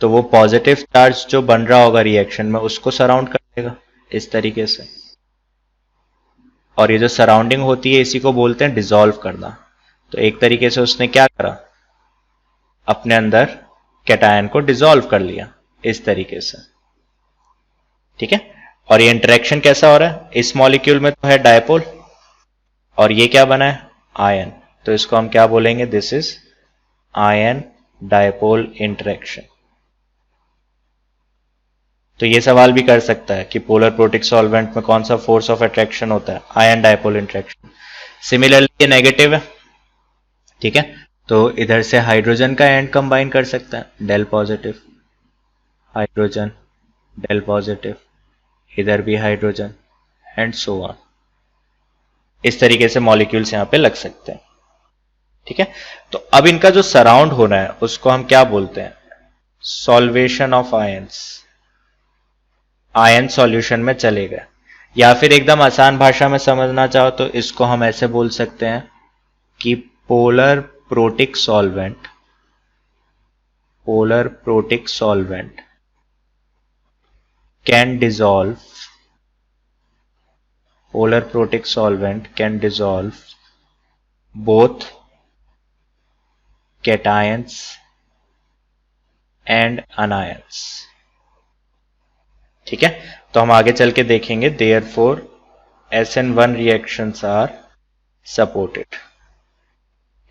तो वो पॉजिटिव चार्ज जो बन रहा होगा रिएक्शन में उसको सराउंड कर देगा इस तरीके से, और ये जो सराउंडिंग होती है इसी को बोलते हैं डिसॉल्व करना। तो एक तरीके से उसने क्या करा, अपने अंदर कैटायन को डिसॉल्व कर लिया इस तरीके से, ठीक है। और ये इंटरेक्शन कैसा हो रहा है, इस मॉलिक्यूल में तो है डायपोल और ये क्या बना है, आयन, तो इसको हम क्या बोलेंगे, this is ion dipole interaction. तो ये सवाल भी कर सकता है कि पोलर प्रोटिक सॉल्वेंट में कौन सा फोर्स ऑफ अट्रैक्शन होता है, आयन डायपोल इंटरेक्शन। सिमिलरली ये नेगेटिव है, ठीक है, तो इधर से हाइड्रोजन का एंड कंबाइन कर सकता है, del positive, hydrogen, del positive, इधर भी हाइड्रोजन, एंड सो ऑन। इस तरीके से मॉलिक्यूल्स यहां पे लग सकते हैं, ठीक है। तो अब इनका जो सराउंड होना है उसको हम क्या बोलते हैं, solvation of ions. Ion solution में चले गए, या फिर एकदम आसान भाषा में समझना चाहो तो इसको हम ऐसे बोल सकते हैं कि polar protic solvent, polar protic solvent can dissolve, polar protic solvent can dissolve both cations and anions, ठीक है। तो हम आगे चल के देखेंगे, therefore SN1 reactions are supported।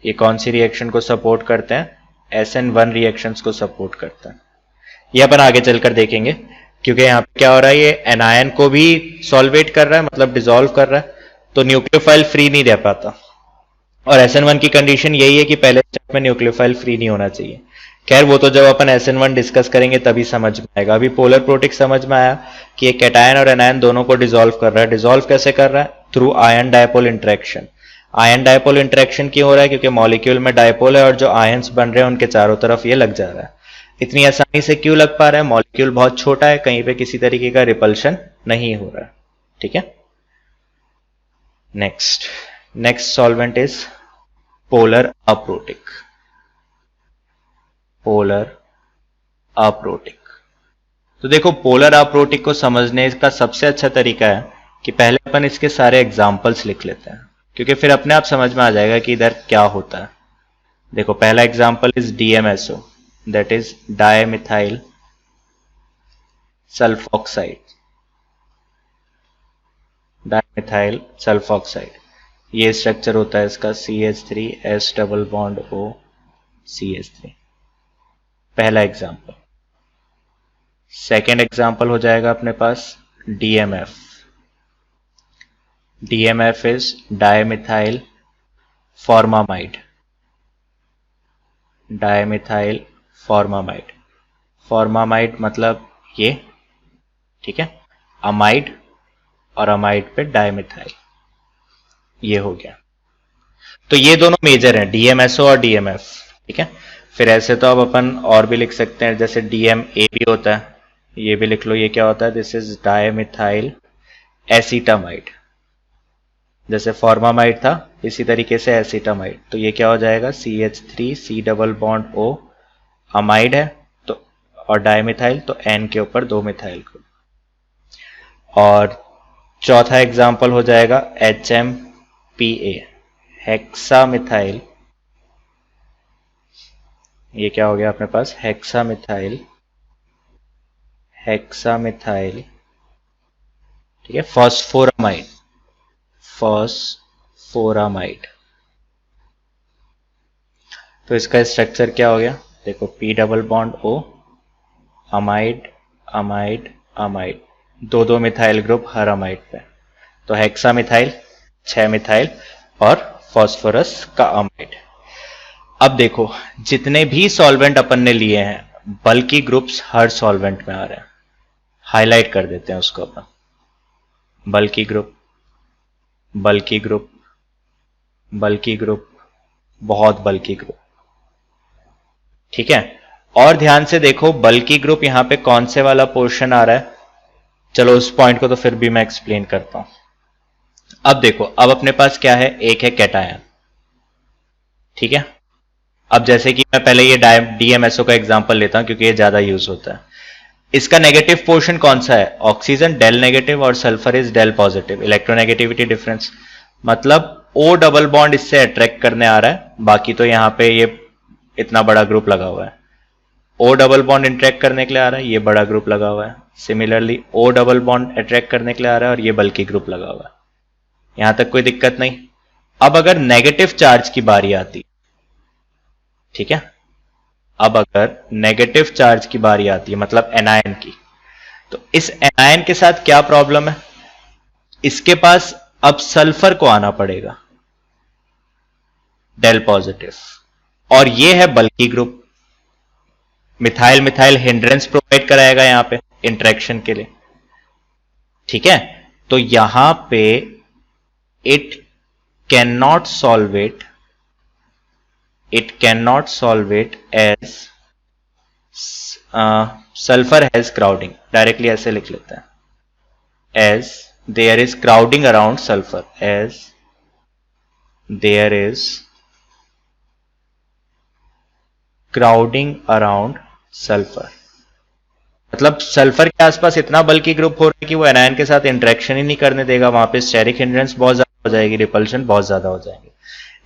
ये कौन सी रिएक्शन को सपोर्ट करते हैं, SN1 रिएक्शंस को सपोर्ट करते हैं, ये अपन आगे चलकर देखेंगे। क्योंकि यहाँ पे क्या हो रहा है, ये एनायन को भी सॉल्वेट कर रहा है, मतलब डिसॉल्व कर रहा है, तो न्यूक्लियोफाइल फ्री नहीं रह पाता। और SN1 की कंडीशन यही है कि पहले स्टेप में न्यूक्लियोफाइल फ्री नहीं होना चाहिए। खैर वो तो जब अपन SN1 डिस्कस करेंगे तभी समझ में आएगा। अभी पोलर प्रोटिक समझ में आया कि ये कैटायन और एनायन दोनों को डिसॉल्व कर रहा है। डिसॉल्व कैसे कर रहा है, through ion dipole interaction. Ion dipole interaction क्यों हो रहा है, क्योंकि मॉलिक्यूल में डायपोल है और जो आयंस बन रहे हैं उनके चारों तरफ ये लग जा रहा है। इतनी आसानी से क्यों लग पा रहा है, मॉलिक्यूल बहुत छोटा है, कहीं पे किसी तरीके का रिपल्शन नहीं हो रहा है, ठीक है। Next solvent is polar aprotic, polar aprotic. तो देखो पोलर अप्रोटिक को समझने का सबसे अच्छा तरीका है कि पहले अपन इसके सारे एग्जाम्पल्स लिख लेते हैं, क्योंकि फिर अपने आप समझ में आ जाएगा कि इधर क्या होता है। देखो पहला example is DMSO, that is dimethyl sulfoxide, dimethyl sulfoxide। ये स्ट्रक्चर होता है इसका CH3S double bond O CH3, पहला एग्जाम्पल। सेकेंड एग्जाम्पल हो जाएगा अपने पास DMF, DMF is dimethyl formamide, dimethyl formamide. Formamide मतलब ये, ठीक है, अमाइड और अमाइड पे डायमिथाइल, ये हो गया। तो ये दोनों मेजर हैं, DMSO और DMF, ठीक है। फिर ऐसे तो अब अपन और भी लिख सकते हैं, जैसे DMA भी होता है, ये भी लिख लो, ये क्या होता है, दिस इज डायमिथाइल एसीटामाइड। जैसे फॉर्मामाइड था इसी तरीके से एसीटामाइड, तो ये क्या हो जाएगा, CH3C double bond O, amide है तो, और डायमिथाइल तो N के ऊपर 2 मिथाइल को। और चौथा एग्जाम्पल हो जाएगा HMPA, हेक्सामिथाइल, ये क्या हो गया अपने पास, हेक्सामिथाइल, हेक्सामिथाइल, ठीक है, फॉस्फोरामाइड, फॉस्फोरामाइड। तो इसका स्ट्रक्चर क्या हो गया, देखो P double bond O, amide amide amide, दो दो मिथाइल ग्रुप हर अमाइड पे, तो हेक्सामिथाइल 6 मिथाइल और फास्फोरस का अमाइड। अब देखो जितने भी सॉल्वेंट अपन ने लिए हैं बल्कि ग्रुप्स हर सॉल्वेंट में आ रहे हैं, हाईलाइट कर देते हैं उसको अपन, बल्कि ग्रुप, बल्कि ग्रुप, बल्कि ग्रुप, बहुत बल्कि ग्रुप, ठीक है। और ध्यान से देखो बल्कि ग्रुप यहां पे कौन से वाला पोर्शन आ रहा है, चलो उस पॉइंट को तो फिर भी मैं एक्सप्लेन करता हूं। अब देखो अब अपने पास क्या है, एक है कैटायन, ठीक है। अब जैसे कि मैं पहले ये डीएमएसओ का एग्जांपल लेता हूं क्योंकि ये ज्यादा यूज होता है। इसका नेगेटिव पोर्शन कौन सा है, ऑक्सीजन डेल नेगेटिव और sulphur is del positive, electronegativity difference, मतलब ओ डबल बॉन्ड इससे अट्रैक्ट करने आ रहा है, बाकी तो यहां पे ये इतना बड़ा ग्रुप लगा हुआ है, ओ डबल बॉन्ड इंटरेक्ट करने के लिए आ रहा है, ये बड़ा ग्रुप लगा हुआ है, similarly O double bond attract करने के लिए आ रहा है और ये बल्कि ग्रुप लगा हुआ है, यहां तक कोई दिक्कत नहीं। अब अगर नेगेटिव चार्ज की बारी आती, ठीक है, अब अगर नेगेटिव चार्ज की बारी आती है मतलब एनायन की, तो इस एनायन के साथ क्या प्रॉब्लम है, इसके पास अब सल्फर को आना पड़ेगा डेल पॉजिटिव, और ये है बल्कि group, methyl methyl hindrance provide कराएगा यहां पे इंटरेक्शन के लिए, ठीक है। तो यहां पे it can not solvate, it cannot solvate as sulfur has crowding, directly ऐसे लिख लेते हैं, as there is crowding around sulfur, as there is crowding around sulfur, मतलब सल्फर के आसपास इतना बल्कि ग्रुप हो रहा है कि वो एनायन के साथ इंटरेक्शन ही नहीं करने देगा, वहां पे स्टेरिक हिंड्रेंस बहुत ज्यादा हो जाएगी, रिपल्शन बहुत ज्यादा हो जाएगी।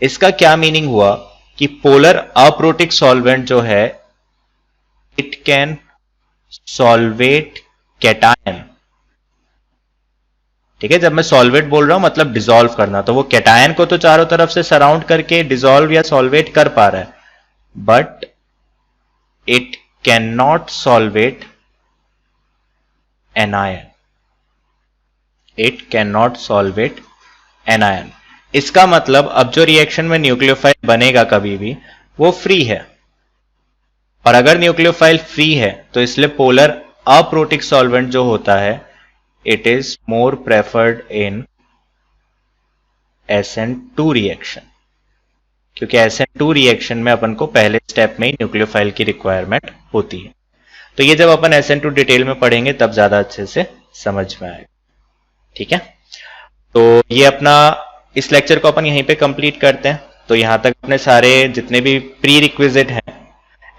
इसका क्या मीनिंग हुआ कि पोलर अप्रोटिक सॉल्वेंट जो है इट कैन सॉल्वेट कैटायन, ठीक है। जब मैं सॉल्वेट बोल रहा हूं मतलब डिसॉल्व करना, तो वो कैटायन को तो चारों तरफ से सराउंड करके डिसॉल्व या सॉल्वेट कर पा रहा है, but it can not solvate anion, it can not solvate anion. इसका मतलब अब जो रिएक्शन में न्यूक्लियोफाइल बनेगा कभी भी वो फ्री है, और अगर न्यूक्लियोफाइल फ्री है तो इसलिए पोलर अप्रोटिक सॉल्वेंट जो होता है it is more preferred in SN2 reaction, क्योंकि SN2 रिएक्शन में अपन को पहले स्टेप में ही न्यूक्लियोफाइल की रिक्वायरमेंट होती है। तो ये जब अपन SN2 डिटेल में पढ़ेंगे तब ज्यादा अच्छे से समझ में आएगा, ठीक है। तो ये अपना इस लेक्चर को अपन यहीं पे कंप्लीट करते हैं। तो यहां तक अपने सारे जितने भी प्री रिक्विजिट हैं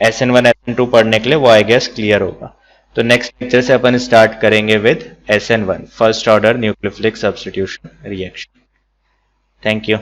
SN1 SN2 पढ़ने के लिए वो आई गेस क्लियर होगा। तो नेक्स्ट लेक्चर से अपन स्टार्ट करेंगे with SN1 first order nucleophilic substitution reaction. Thank you.